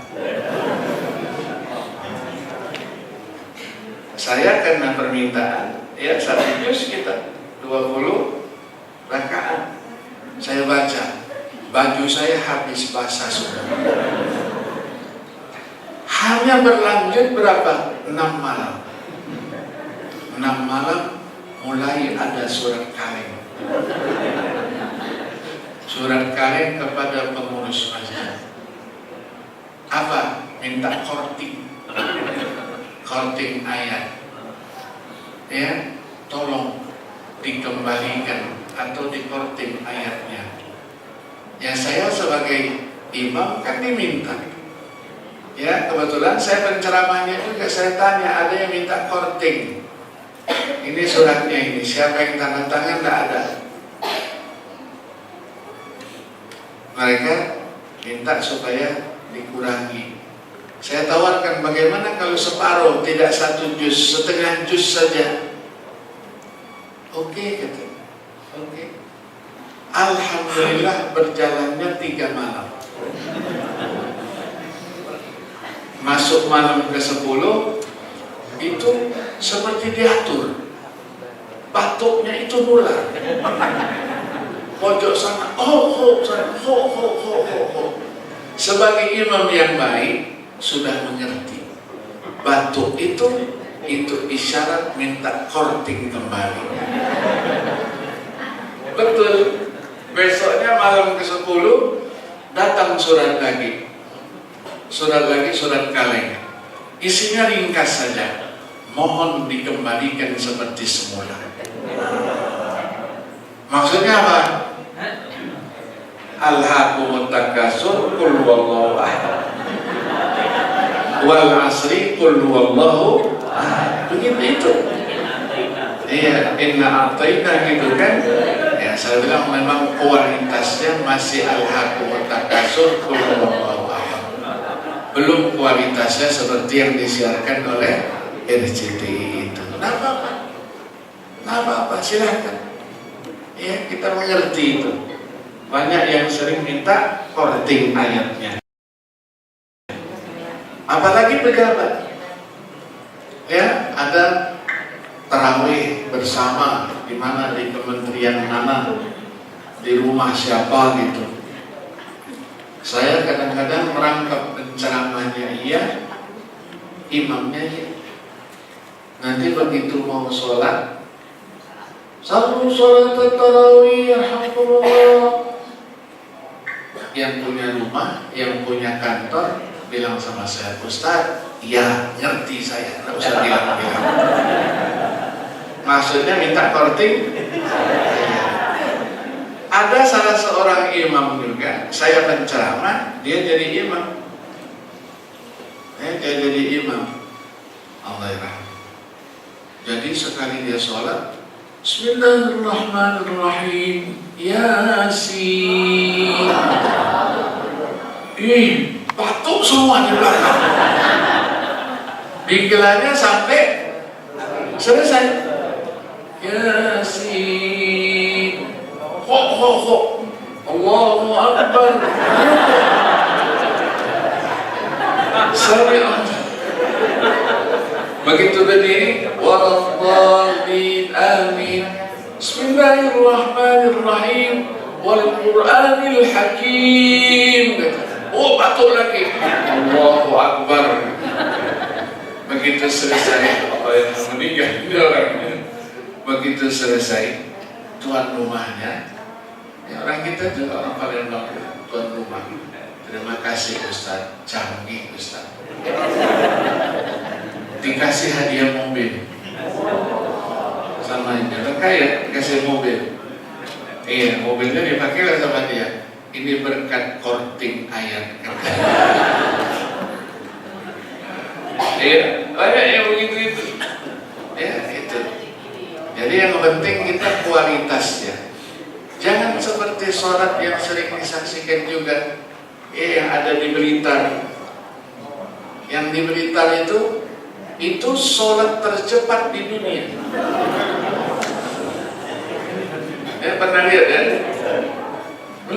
Saya karena permintaan, ya 1 juz kita 20 rakaat. Saya baca, baju saya habis basah sudah. Hanya berlanjut berapa? 6 malam. 6 malam mulai ada surat kaleng. Surat kaleng kepada pengurus masjid. Apa? Minta korting ayat. Ya, tolong dikembalikan atau dikorting ayatnya. Ya saya sebagai imam kan diminta. Ya kebetulan saya penceramahnya juga, saya tanya, ada yang minta korting. Ini suratnya ini, siapa yang tanda tangan? Tidak ada. Mereka minta supaya dikurangi. Saya tawarkan bagaimana kalau separuh, tidak 1 juz, setengah juz saja. Oke, kata. Oke. Alhamdulillah berjalannya 3 malam. Masuk malam ke-10 itu seperti diatur. Batuknya itu nular. Pojok sana, sana, Sebagai imam yang baik sudah mengerti. Batuk itu isyarat minta korting kembali. Betul. Besoknya malam ke-10 datang surat lagi. Surat kaleng. Isinya ringkas saja. Mohon dikembalikan seperti semula. Maksudnya apa? Alhaakumut takasur, qul huwallahu ahad. Wal asri, qul huwallahu ahad. Begitu itu. Iya, inna a'tayna gitu kan. Ya, saya bilang memang kualitasnya masih alhaakumut takasur, qul huwallahu ahad. Belum kualitasnya seperti yang disiarkan oleh RCTI itu. Kenapa? Apa-apa, silahkan. Ya, kita mengerti itu. Banyak yang sering minta korting ayatnya. Apalagi pejabat. Ya, ada tarawih bersama di mana, di kementerian mana, di rumah siapa gitu. Saya kadang-kadang merangkap penceramahnya iya, imamnya iya. Nanti begitu mau sholat, satu sholat tarawih, alhamdulillah. Yang punya rumah, yang punya kantor bilang sama saya, Ustaz, ya ngerti saya, nggak usah bilang-bilang. Maksudnya minta korting. Ada salah seorang imam juga, saya penceramah, dia jadi imam. Dia jadi imam. Allah. Jadi sekali dia sholat, Bismillahirrahmanirrahim. Yasin. Batuk semua di belakang. Digelarnya sampai selesai. Yasin. Ho. Allahu Akbar. Sami Allah. Begitu berdiri, waladhdallin, amin. Bismillahirrahmanirrahim. Wal Qur'anil Hakim. Oh, batuk lagi. Allahu Akbar. Begitu selesai, apa yang meninggal ini orangnya. Begitu selesai, tuan rumahnya, ya orang kita juga orang Palembang, tuan rumah. Terima kasih Ustaz, canggih Ustaz. Dikasih hadiah mobil sama ini, orang kaya dikasih mobil. Iya, mobilnya dipakai sama dia. Ini berkat korting ayat. Iya, banyak yang begitu. Ya, itu. Jadi yang penting kita kualitasnya. Jangan seperti sholat yang sering disaksikan juga, yang ada di Blitar. Yang di Blitar itu sholat tercepat di dunia. Ya, pernah lihat ya? 7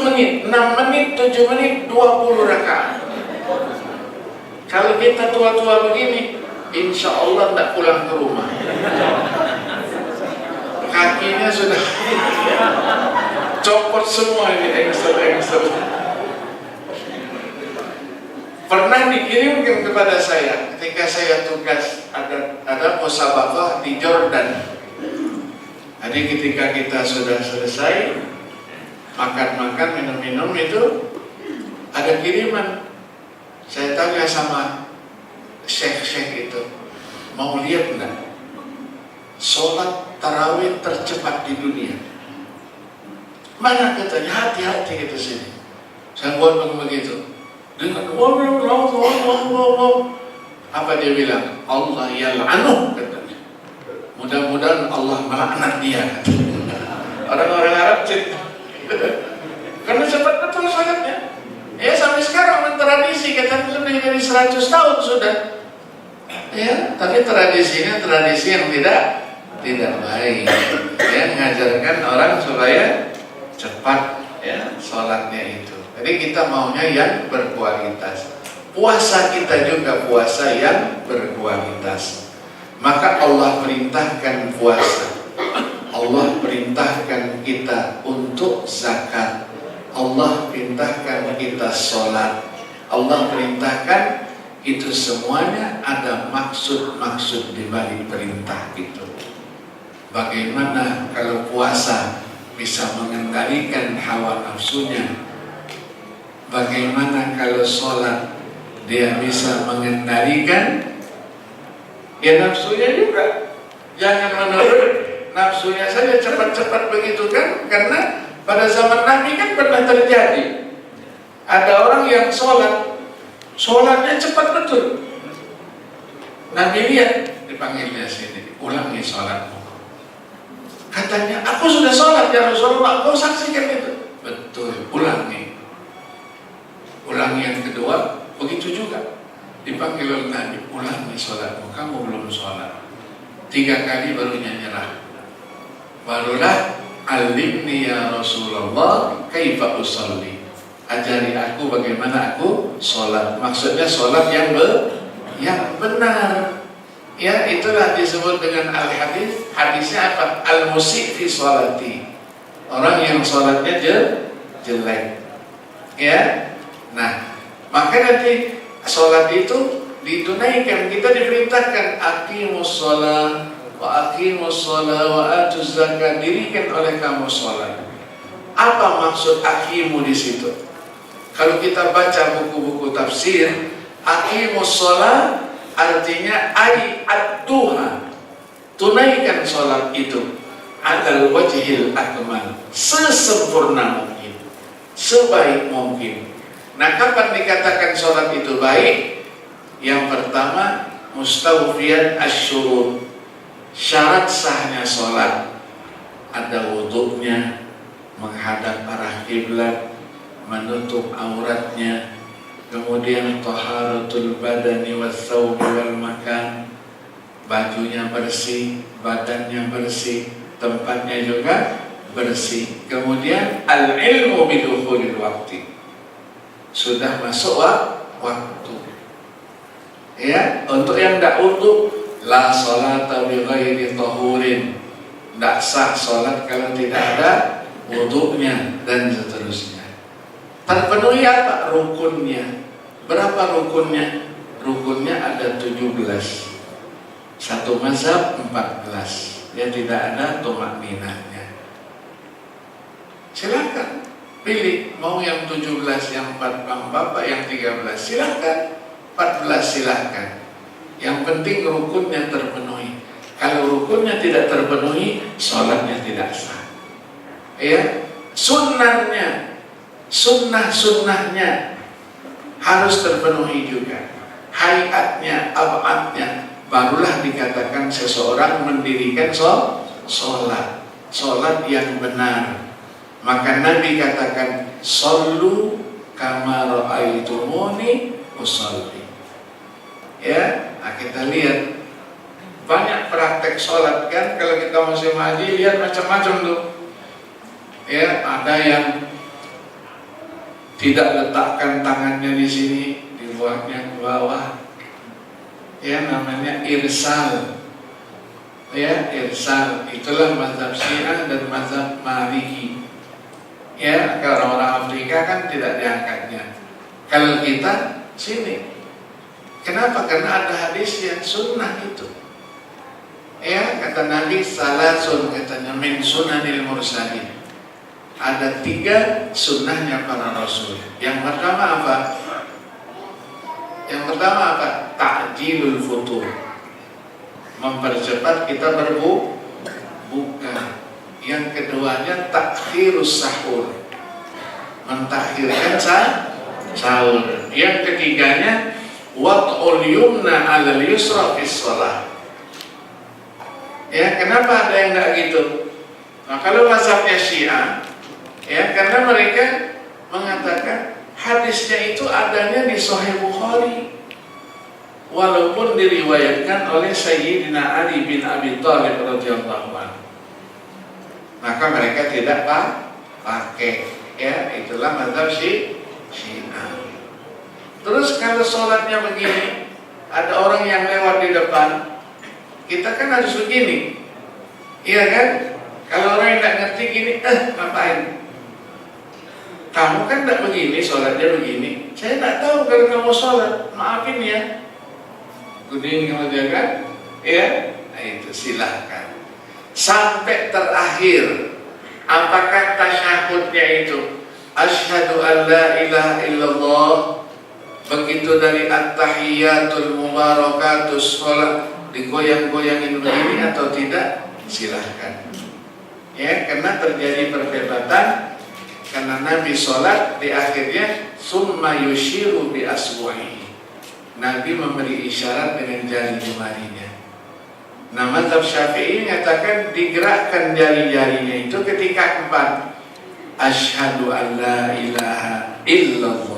menit, 6 menit, 7 menit, 20 rakaat. Kalau kita tua-tua begini, insya Allah tidak pulang ke rumah. Kakinya sudah copot semua ini, engsel. Pernah dikirimkan kepada saya ketika saya tugas ada musabaqah di Jordan. Jadi ketika kita sudah selesai makan-makan, minum-minum itu ada kiriman. Saya tanya sama syekh itu, mau lihat enggak sholat tarawih tercepat di dunia? Mana katanya, hati-hati gitu sini. Saya buat begitu. Dengan apa dia bilang? Allah yal'anuh katanya. Mudah-mudahan Allah melaknat dia. Orang-orang Arab cerita. Karena cepat betul sholatnya. Ya sampai sekarang mentradisi, katanya lebih dari 100 tahun sudah. Ya, tapi tradisinya tradisi yang tidak baik. Ya, mengajarkan orang supaya cepat ya sholatnya itu. Jadi kita maunya yang berkualitas. Puasa kita juga puasa yang berkualitas. Maka Allah perintahkan puasa. Allah perintahkan kita untuk zakat. Allah perintahkan kita sholat. Allah perintahkan itu semuanya ada maksud-maksud di balik perintah itu. Bagaimana kalau puasa bisa mengendalikan hawa nafsunya? Bagaimana kalau sholat dia bisa mengendalikan ya nafsunya juga? Jangan menurut nafsunya saja cepat-cepat begitu kan? Karena pada zaman Nabi kan pernah terjadi ada orang yang sholatnya cepat betul. Nabi lihat, dipanggilnya sini, ulangi sholatmu. Katanya, aku sudah sholat ya Rasulullah, kau saksikan itu. Betul, ulangi. Ulangi yang kedua, begitu juga. Dipanggil oleh Nabi, ulangi sholatmu, kamu belum sholat. 3 kali barunya nyerah. Barulah, alimni ya Rasulullah, kaifa usalli. Ajari aku bagaimana aku sholat. Maksudnya sholat yang benar. Ya, itulah disebut dengan al-hadis. Hadisnya apa? Al-musik fi sholati. Orang yang sholatnya jelek. Ya. Nah, maka nanti sholat itu ditunaikan. Kita diperintahkan aqimus sholat wa aqimus sholat wa atuz zakat. Dirikan oleh kamu sholat. Apa maksud aqimu di situ? Kalau kita baca buku-buku tafsir, aqimus sholat artinya ad-duha. Tunaikan sholat itu adal wajhil akmal, sesempurna mungkin, sebaik mungkin. Nah, kapan dikatakan sholat itu baik? Yang pertama, mustawfiyan asyurut. Syarat sahnya sholat ada wudhunya, menghadap arah kiblat, menutup auratnya, kemudian taharatul badani was-thawbi wal makan, bajunya bersih, badannya bersih, tempatnya juga bersih. Kemudian al-ilmu bidukhulil waqti, sudah masuk waktu. Ya, untuk yang tidak wudu, la sholata bi ghairi tahurin, tidak sah sholat kalau tidak ada wudunya, dan seterusnya. Terpenuhi apa? Rukunnya. Berapa rukunnya? Rukunnya ada 17. Satu mazhab 14. Ya, tidak ada tumakninahnya. Silakan pilih, mau yang 17, yang 4, yang 13, silakan. 14 silakan. Yang penting rukunnya terpenuhi. Kalau rukunnya tidak terpenuhi, sholatnya tidak sah. Ya, sunnahnya harus terpenuhi juga. Hayatnya, abadnya, barulah dikatakan seseorang mendirikan sholat yang benar. Maka Nabi katakan, shollu kama ra'aitumuni usolli. Ya, nah kita lihat banyak praktek sholat kan. Kalau kita musim haji, lihat macam-macam tuh. Ya, ada yang tidak letakkan tangannya di sini, dibuatnya ke bawah. Ya, namanya irsal. Ya, irsal. Itulah mazhab Syiah dan mazhab Maliki. Ya, kalau orang Afrika kan tidak diangkatnya. Kalau kita sini. Kenapa? Karena ada hadis yang sunnah itu. Ya, kata Nabi salasun, katanya min sunanil mursalin. Ada 3 sunnahnya para rasul. Yang pertama apa? Ta'jilul futur, mempercepat kita berbuka. Yang keduanya takhirus sahur, mentakhirkan sahur. Yang ketiganya wat'ul yumna 'alal yusra fis shalah. Ya, kenapa ada yang enggak gitu? Nah, kalau mazhabnya Syiah, ya, karena mereka mengatakan hadisnya itu adanya di Sahih Bukhari, walaupun diriwayatkan oleh Sayyidina Ali bin Abi Thalib radhiyallahu anhu. Maka mereka tidak pakai. Ya, itulah mazhab Syiah. Terus kalau sholatnya begini, ada orang yang lewat di depan, kita kan harus begini, iya kan? Kalau orang yang tidak ngerti gini, ngapain? Kamu kan tidak begini, sholatnya begini. Saya tidak tahu kalau kamu sholat, maafin ya. Kuding kamu jaga, ya? Nah, itu silahkan. Sampai terakhir, apakah tasyahudnya itu? Asyhadu an la ilaha illallah. Begitu dari at-tahiyyatul mubarakatus sholat digoyang-goyangin begini atau tidak? Silahkan. Ya, karena terjadi perdebatan. Karena Nabi sholat di akhirnya summa yushiru bi asbu'ihi. Nabi memberi isyarat dengan jari jemarinya. Nah, mazhab Syafi'i mengatakan digerakkan jari-jarinya itu ketika 4. Asyhadu an la ilaha illallah.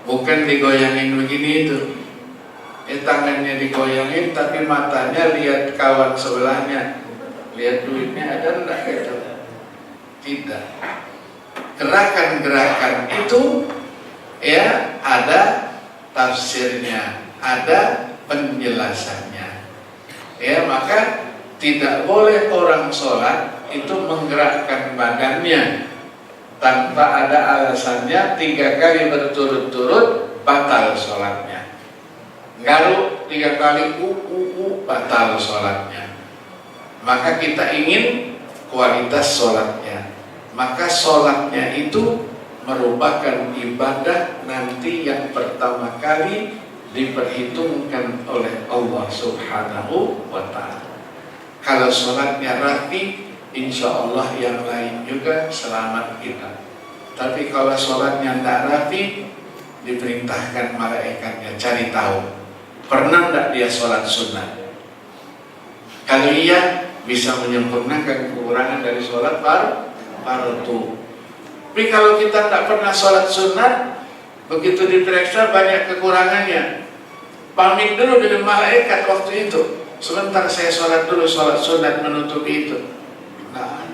Bukan digoyangin begini itu. Tangannya digoyangin tapi matanya lihat kawan sebelahnya. Lihat duitnya ada enggak gitu. Tidak. Gerakan-gerakan itu ya ada tafsirnya, ada penjelasannya. Ya, maka tidak boleh orang sholat itu menggerakkan badannya tanpa ada alasannya. 3 kali berturut-turut batal sholatnya. Garuk 3 kali batal sholatnya. Maka kita ingin kualitas sholatnya. Maka sholatnya itu merupakan ibadah nanti yang pertama kali diperhitungkan oleh Allah Subhanahu wa ta'ala. Kalau sholatnya rapi, insya Allah yang lain juga selamat kita. Tapi kalau sholatnya tidak rapi, diperintahkan malaikatnya cari tahu, pernah enggak dia sholat sunnah? Kalau iya, bisa menyempurnakan kekurangan dari sholat fardu. Tapi kalau kita tidak pernah sholat sunnah, begitu diperiksa banyak kekurangannya, pamit dulu dengan malaikat waktu itu, sebentar saya sholat dulu, sholat sunat menutupi itu. Nah,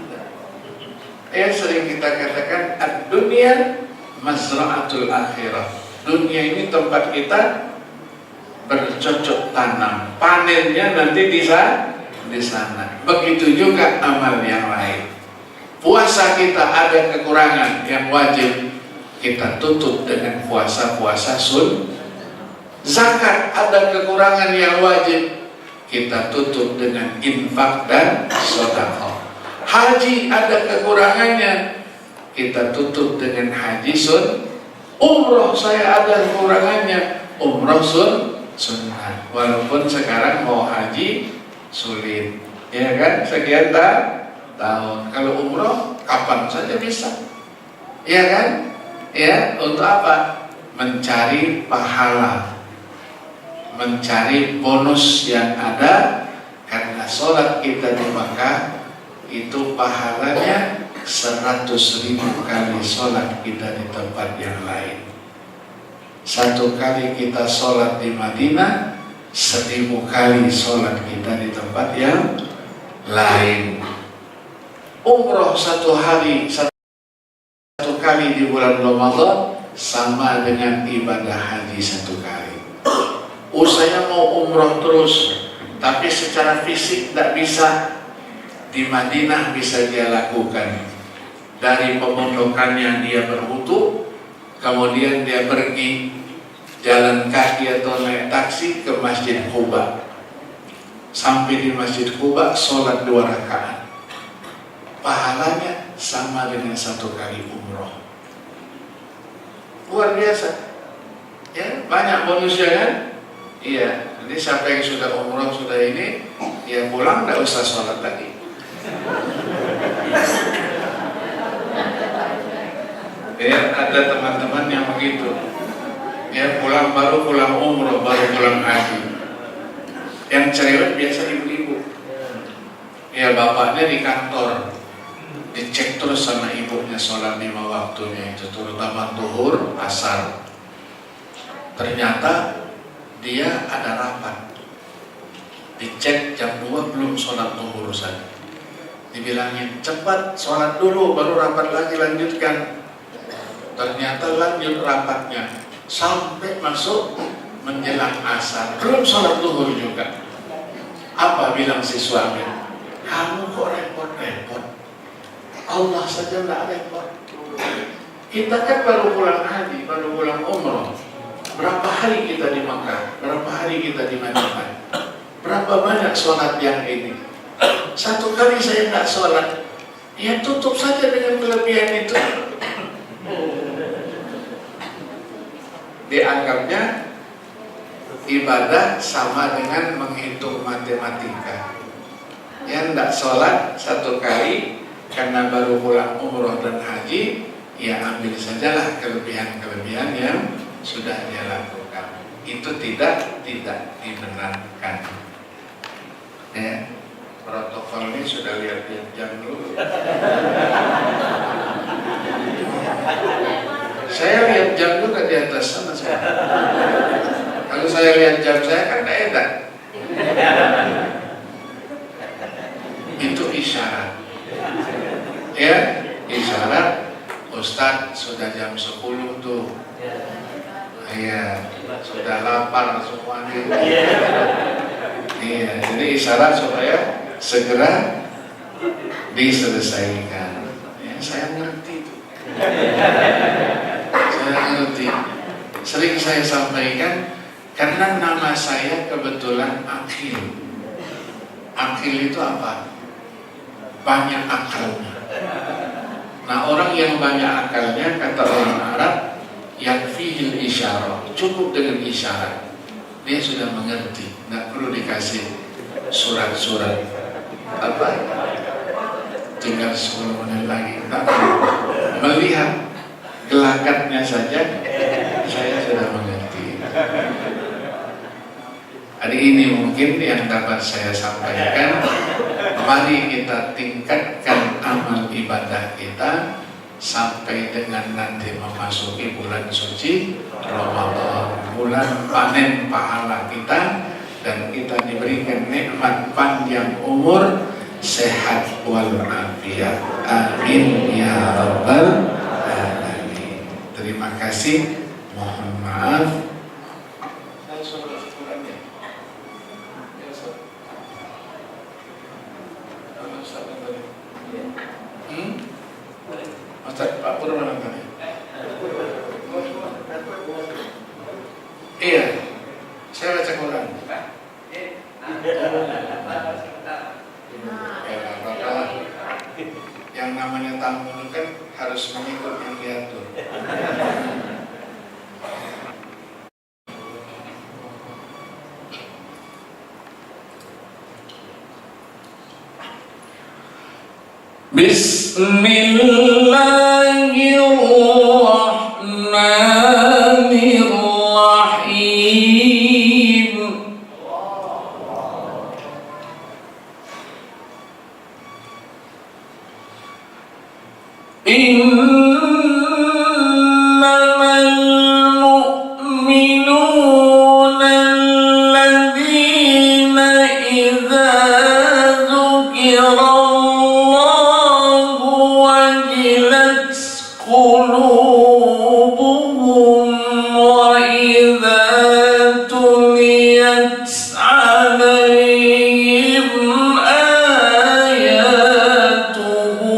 ya sering kita katakan ad-dunya mazra'atul akhirah. Dunia ini tempat kita bercocok tanam, panennya nanti di sana. Begitu juga amal yang lain. Puasa kita ada kekurangan yang wajib kita tutup dengan puasa-puasa sun. Zakat ada kekurangan yang wajib kita tutup dengan infak dan sedekah. Haji ada kekurangannya, kita tutup dengan haji sun. Umroh saya ada kekurangannya, umroh sunnah. Walaupun sekarang mau haji sulit, ya kan? Sekian tahun. Kalau umroh kapan saja bisa, ya kan? Ya, untuk apa? Mencari pahala, mencari bonus yang ada. Karena sholat kita di Makkah itu pahalanya 100.000 kali sholat kita di tempat yang lain. Satu kali kita sholat di Madinah, 1000 kali sholat kita di tempat yang lain. Umroh satu kali di bulan Ramadan sama dengan ibadah haji 1 kali. Saya mau umroh terus, tapi secara fisik tidak bisa. Di Madinah bisa dia lakukan. Dari pemondokannya dia berwudu, kemudian dia pergi jalan kaki atau naik taksi ke Masjid Quba. Sampai di Masjid Quba, sholat 2 rakaat. Pahalanya sama dengan 1 kali umroh. Luar biasa. Ya, banyak bonusnya kan? Iya. Jadi siapa yang sudah umroh sudah ini, ya pulang tidak usah sholat lagi. Ya, ada teman-teman yang begitu. Ya, pulang umroh, baru pulang haji. Yang cerewet biasa ibu-ibu. Ya, bapaknya di kantor, dicek terus sama ibunya sholat 5 waktunya itu, terutama zuhur, asar. Ternyata dia ada rapat, dicek jam 2 belum sholat zuhur saja. Dibilangin cepat sholat dulu baru rapat lagi lanjutkan. Ternyata lanjut rapatnya sampai masuk menjelang asar, belum sholat zuhur juga. Apa bilang si suami? Kamu kok repot-repot? Allah saja tidak repot. Kita kan baru pulang haji, baru pulang umroh. Berapa hari kita di Makkah? Berapa hari kita di Madinah? Berapa banyak sholat yang ini? 1 kali saya tidak sholat, ya tutup saja dengan kelebihan itu. Dianggapnya ibadah sama dengan menghitung matematika. Yang tidak sholat 1 kali karena baru pulang umroh dan haji, ya ambil sajalah kelebihan-kelebihan yang sudah dia lakukan. Itu tidak dibenarkan. Ya, protokol ini sudah lihat jam dulu. Saya lihat jam juga di atas sana saya. Kalau saya lihat jam saya kan tidak enak. Itu isyarat. Ya, isyarat. Ustadz sudah jam 10 tuh. Iya, sudah lapar semuanya. Iya, jadi isyarat supaya segera diselesaikan. Ya, saya ngerti itu. Saya ngerti. Sering saya sampaikan karena nama saya kebetulan Akil. Akil itu apa? Banyak akalnya. Nah, orang yang banyak akalnya, kata orang Arab, yang fihil isyarah, cukup dengan isyarat dia sudah mengerti, tidak perlu dikasih surat-surat apa, tinggal 10 menit lagi, tak perlu. Melihat gelakatnya saja Saya sudah mengerti. Hari ini mungkin yang dapat saya sampaikan, mari kita tingkatkan amal ibadah kita sampai dengan nanti memasuki bulan suci Ramadan, bulan panen pahala kita, dan kita diberikan nikmat panjang umur, sehat walafiat. Amin ya rabbal alamin. Terima kasih. Mohon maaf. Ustaz, Pak Pur mana tadi? Iya, saya baca Quran. Yang namanya tamu itu kan harus mengikut yang diatur. Bismillahirrahmanirrahim. Innamal mu'minuna alladzina idza dzukirallahu wajilat qulubuhum wa idza tuliyat 'alaihim ayatuhu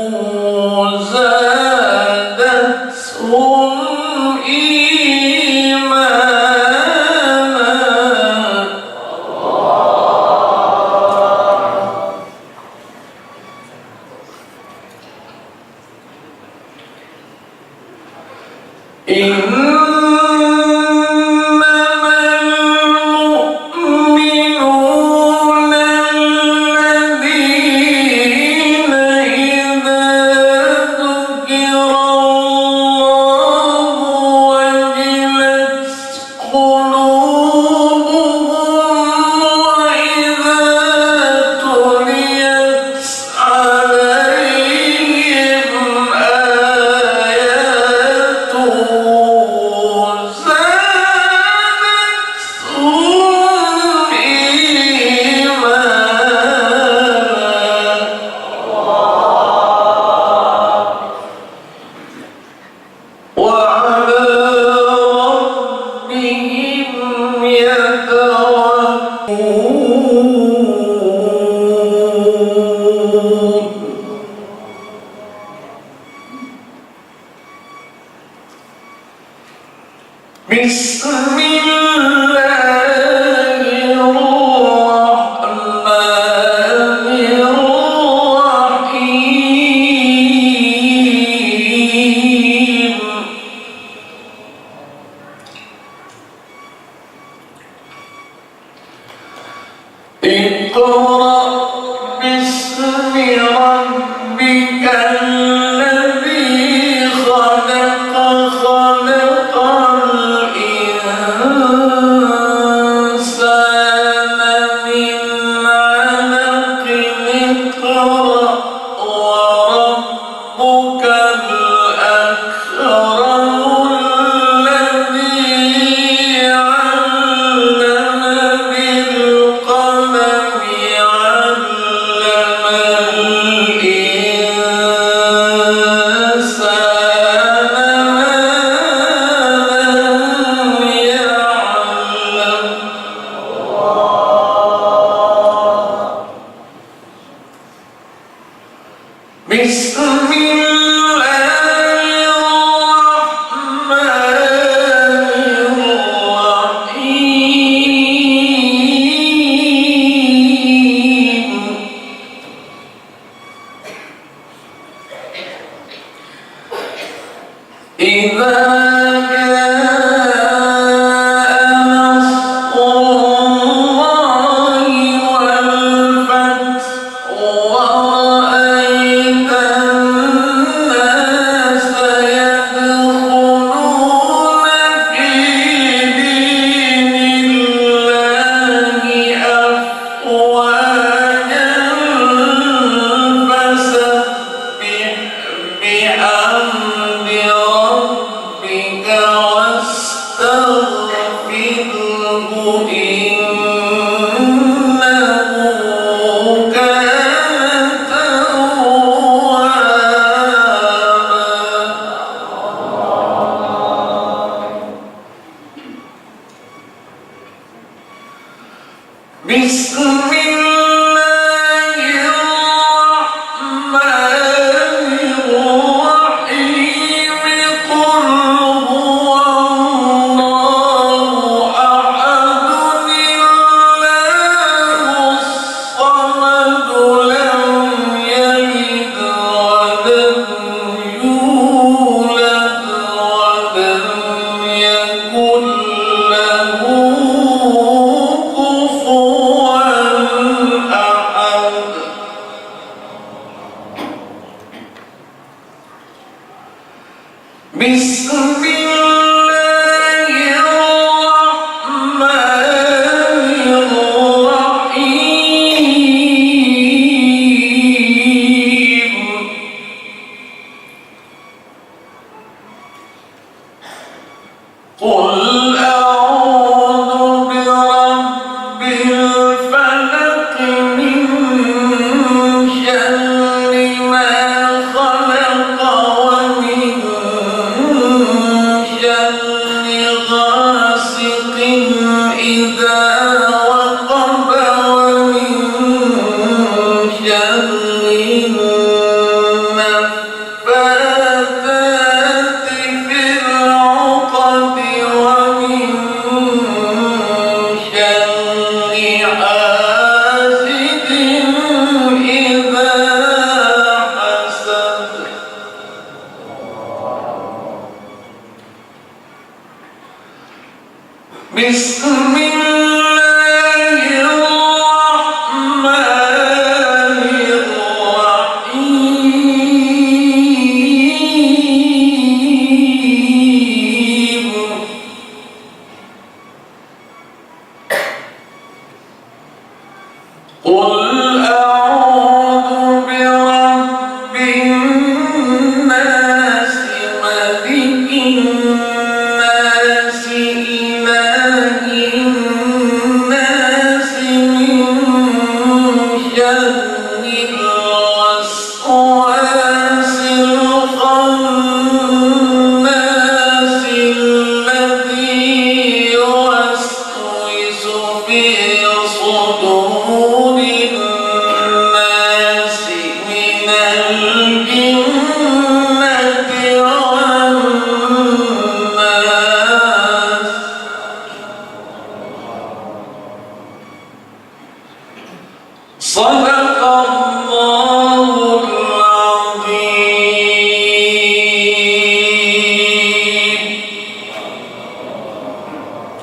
zadatuhum imana. في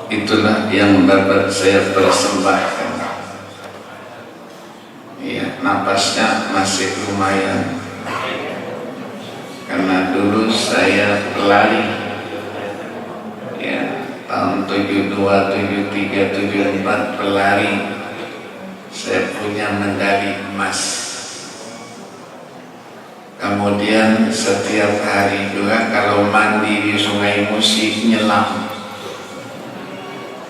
Itulah yang dapat saya persembahkan. Ya, napasnya masih lumayan. Karena dulu saya pelari. Ya, tahun 72, 73, 74 pelari. Saya punya medali emas. Kemudian setiap hari juga kalau mandi di Sungai Musi nyelam.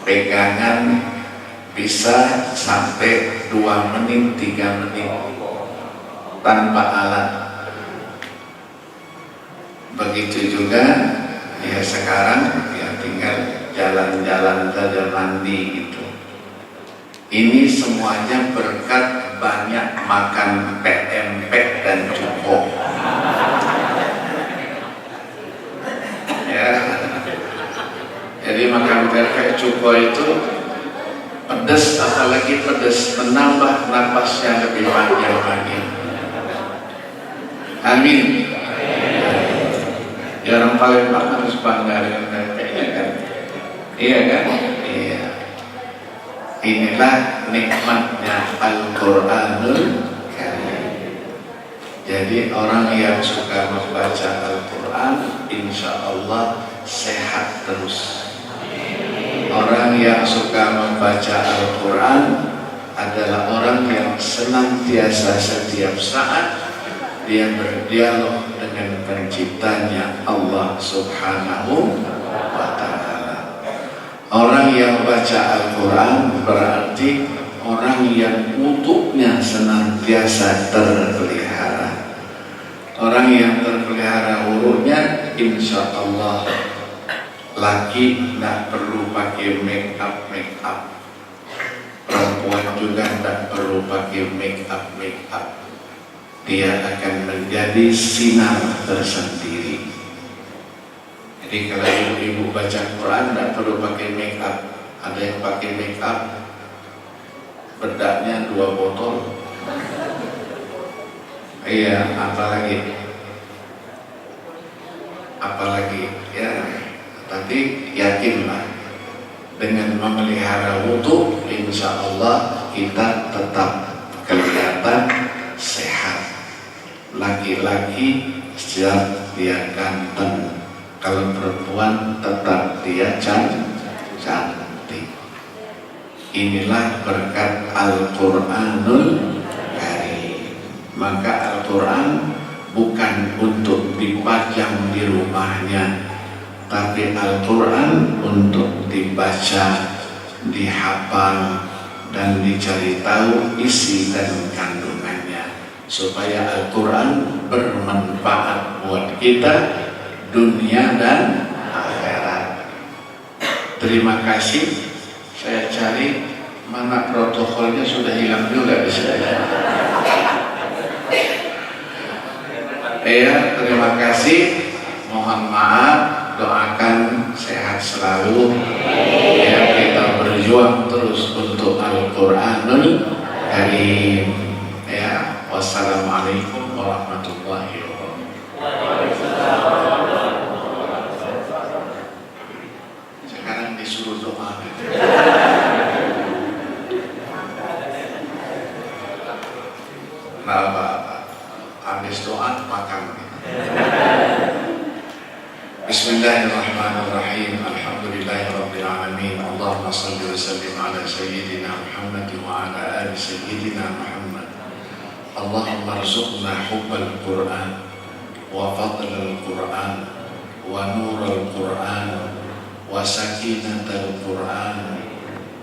Pegangan bisa sampai 2 menit, 3 menit tanpa alat. Begitu juga ya sekarang ya tinggal jalan-jalan saja mandi gitu. Ini semuanya berkat banyak makan pempek dan cuko. Ya. Jadi makan pempek cuko itu pedas, apalagi pedas menambah napasnya lebih panjang lagi. Amin. Ya, orang Palembang harus bangga dengan pempeknya kan? Iya kan? Iya. Inilah nikmatnya Al-Quranul Karim. Jadi orang yang suka membaca Al-Quran, insya Allah sehat terus. Orang yang suka membaca Al-Quran adalah orang yang senantiasa setiap saat dia berdialog dengan penciptanya Allah Subhanahu wa Ta'ala. Orang yang baca Al-Quran berarti orang yang wudunya senantiasa terpelihara. Orang yang terpelihara wudunya insya Allah laki tidak perlu pakai make up. perempuan juga tidak perlu pakai make up. Dia akan menjadi sinar tersendiri. Jadi kalau ibu-ibu baca Quran tidak perlu pakai make up. Ada yang pakai make up, bedaknya 2 botol. Iya, apalagi ya. Tapi yakinlah dengan memelihara wudu, insya Allah kita tetap kelihatan sehat. Laki-laki siap dia ganteng, kalau perempuan tetap dia cantik. Inilah berkat Al-Quranul Karim. Maka Al-Quran bukan untuk dipajang di rumahnya, tapi Al-Quran untuk dibaca, dihafal, dan dicari tahu isi dan kandungannya, supaya Al-Quran bermanfaat buat kita dunia dan akhirat. Terima kasih. Saya cari mana protokolnya, sudah hilang juga di saya. Terima kasih. Mohon maaf, doakan sehat selalu. Ya, kita berjuang terus untuk Al-Quranul Karim. Ya, wassalamualaikum warahmatullahi wabarakatuh. Sekarang disuruh doa. Habis doa makan. Bismillahirrahmanirrahim. Alhamdulillahirabbil alamin. Allahumma shalli wa sallim ala sayyidina Muhammad wa ala ali sayyidina Muhammad. Allahumma arzuqna hubbal Qur'an wa fadlal Qur'an wa nural Qur'an wa sakinatal Qur'an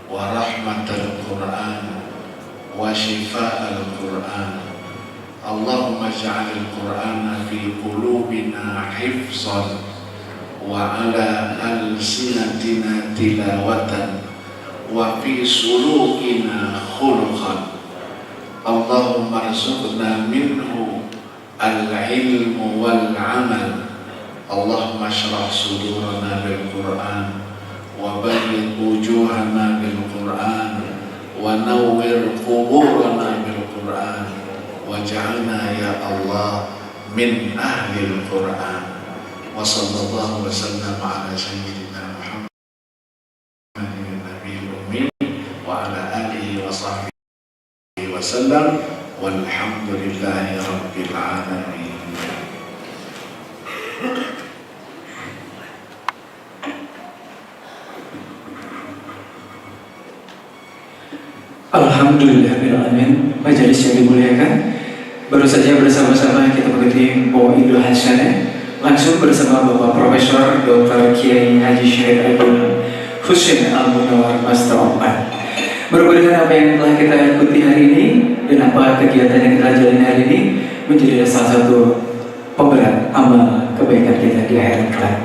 wa rahmatal Qur'an wa shifa'al Qur'an. Allahumma ja'alil Qur'ana fi qulubina hifzan wa ala alsinatina tilawatan wa fi sulukina khuluqan. Allahumma arzuqna minhu al-ilmu wal-amal. Allahumma shrah sudurana bil-Qur'an wa bayyid wujuhana bil-Qur'an wa nawwir quburana bil-Qur'an waj'alna ya Allah min ahlil Qur'an. Wa sallallahu wa sallam ala sayyidina Muhammad nabiyil ummi wa ala alihi wa sahbihi wa sallam walhamdulillahi rabbil alamin. Alhamdulillahirrahmanirrahim. Majelis yang dimuliakan, baru saja bersama-sama kita mengikuti Mau'idul Hasanah langsung bersama Bapak Profesor Dr. Kiai Haji Syahid Abdul Husin Al-Munawar Master of Art. Mudah-mudahan apa yang telah kita ikuti hari ini dan apa kegiatan yang kita jalani hari ini menjadi salah satu pemberat amal kebaikan kita di akhirat kelak.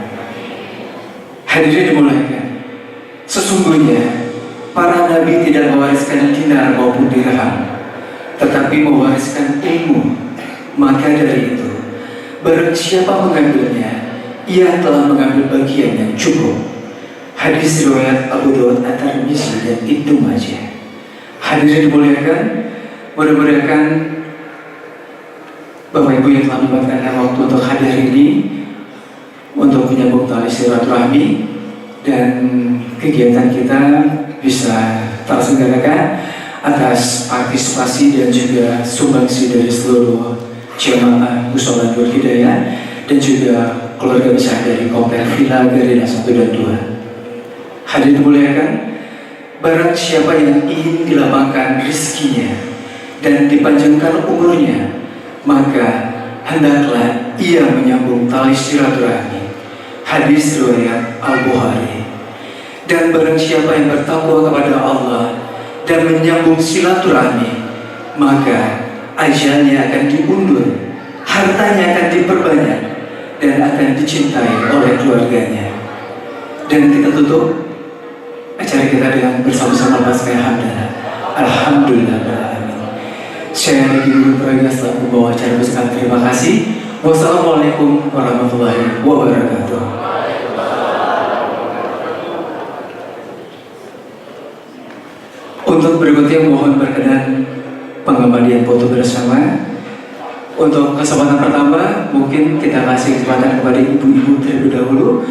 Hadirin dimulakan. Sesungguhnya para nabi tidak mewariskan dinar maupun dirham, tetapi mewariskan ilmu. Maka dari itu, barang siapa mengambilnya, ia telah mengambil bagian yang cukup. Hadis riwayat Abu Dawud, At-Tirmidzi dan Ibnu Majah. Hadirin dimuliakan, mudah-mudahan Bapak Ibu yang telah menyempatkan waktu untuk hadir ini untuk menyambung tali silaturahmi dan kegiatan kita bisa terselenggarakan atas partisipasi dan juga sumbangsi dari seluruh jemaah Mushola Nur Hidayah dan juga keluarga besar dari Komplek Villa Gardena 1 dan 2. Hadirin dimuliakan, barang siapa yang ingin dilapangkan rezekinya dan dipanjangkan umurnya, maka hendaklah ia menyambung tali silaturahmi. Hadis riwayat Al-Bukhari. Dan barang siapa yang bertakwa kepada Allah dan menyambung silaturahmi, maka ajalnya akan diundur, hartanya akan diperbanyak, dan akan dicintai oleh keluarganya. Dan kita tutup acara kita dengan bersama-sama Pasca Hamdalah. Alhamdulillah. Saya Ibu Praga selaku membawa acara besar. Terima kasih. Wassalamualaikum warahmatullahi wabarakatuh. Untuk berikutnya mohon berkenan pengembalian foto bersama. Untuk kesempatan pertama mungkin kita kasih kesempatan kepada ibu-ibu terlebih dahulu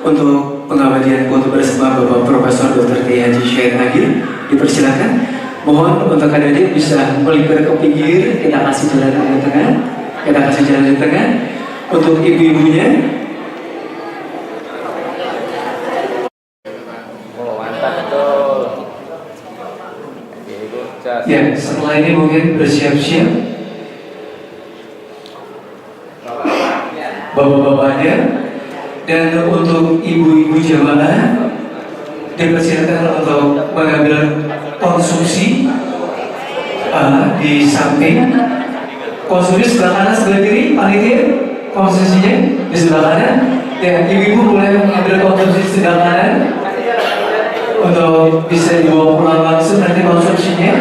untuk pengembalian foto bersama Bapak Profesor Dr. Kiai Haji Syed Agil. Dipersilakan. Mohon untuk adik-adik bisa melipir ke pinggir, kita kasih jalan di tengah, kita kasih jalan di tengah. Untuk ibu-ibunya, ya setelah ini mungkin bersiap-siap. Bapak-bapaknya dan untuk ibu-ibu jamaah dipersilakan untuk mengambil konsumsi di samping konsumsi sebelah kanan sebelah kiri panitia konsumsinya di sebelah kanan ya ibu-ibu boleh mengambil konsumsi sebelah kanan untuk bisa dibawa pulang langsung nanti konsumsinya.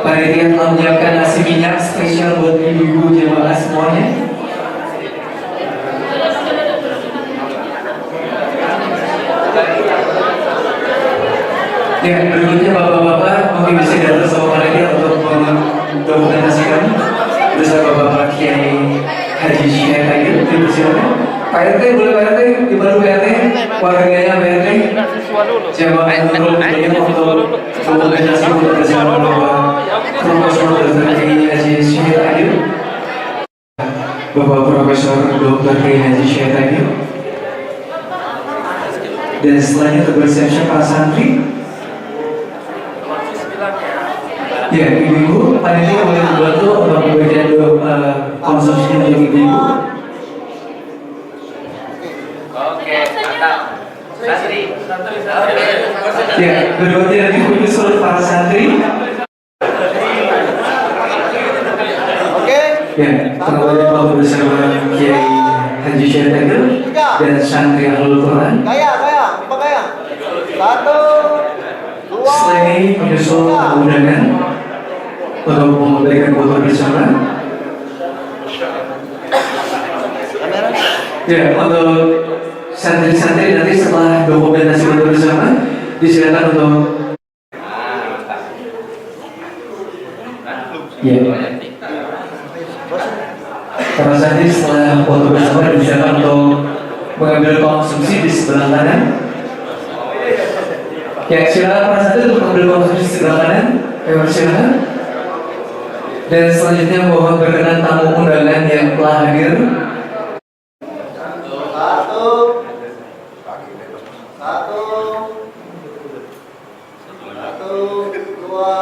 Panitia telah menyiapkan nasi minyak spesial buat ibu-ibu jemaah semuanya. Ya, berikutnya bapak-bapak mungkin bisa datang sama panitia untuk mendokumentasikan bersama Bapak Kiai Haji Syed Agil. Dipersilakan. Pak RT boleh Pak RT, dibantu Pak RT, warganya Pak RT. Jamaah dulu banyak untuk dokumentasi untuk bersama Bapak Profesor Dr. Kiai Haji Syed Agil. Bapak Profesor Dr. Kiai Haji Syed Agil. Dan setelahnya bersiap-siap para santri. Ya, ibu-ibu, panitia boleh membantu untuk memberikan konsumsi untuk ibu-ibu. Oke, mantap. Santri. Ya, berikutnya dari menyusul para santri. Oke. Ya, pengawalnya Bapak bersama Kiai Haji Syed Agil dan santri Ahlul Quran. Kaya. Satu, dua. Setelah ini menyusul undangan untuk memberikan foto bersama. Ya, untuk santri-santri nanti setelah dokumentasi foto bersama disilakan untuk ya. Para santri setelah foto bersama disilakan untuk mengambil konsumsi di sebelah kanan. Ya, silakan para santri untuk mengambil konsumsi di sebelah kanan. Ya, silakan. Dan selanjutnya mohon berkenan tamu undangan yang telah hadir. Satu, dua,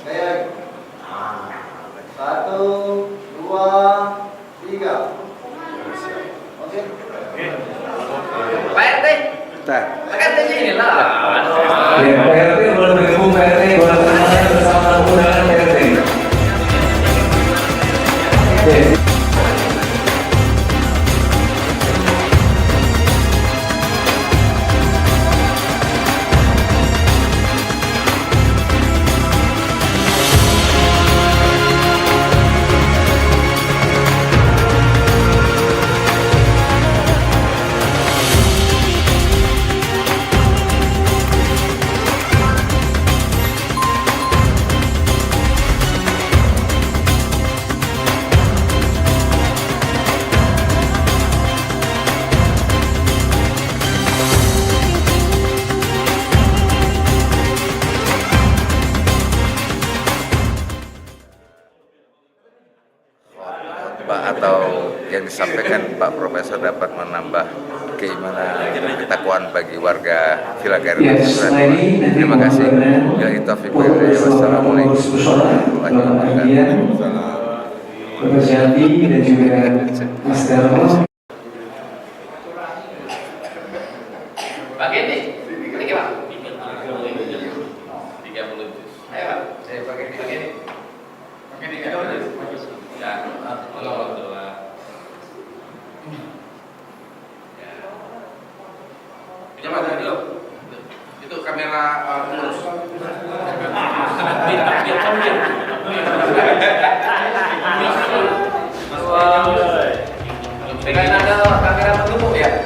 kayak. Satu, dua, tiga. Oke. Pak RT. Pak RT ini lah. Ya, Pak RT boleh bergabung, Pak RT boleh berkenalan bersama tamu undangan Pak RT. Ya. Atau yang disampaikan Pak Profesor dapat menambah keimanan dan ketakwaan bagi warga Villa Garuda. Terima kasih. Bila itu wassalamualaikum warahmatullahi wabarakatuh. Bapak Jati dan juga Mas Darmo. Pak ini, ini Pak. 30. Ayo Pak, saya pakai ini. Pakai 30. Ya, alhamdulillah. Punya Pak Dadi loh. Itu kamera lurus. Dengan ada kamera penumbuh ya.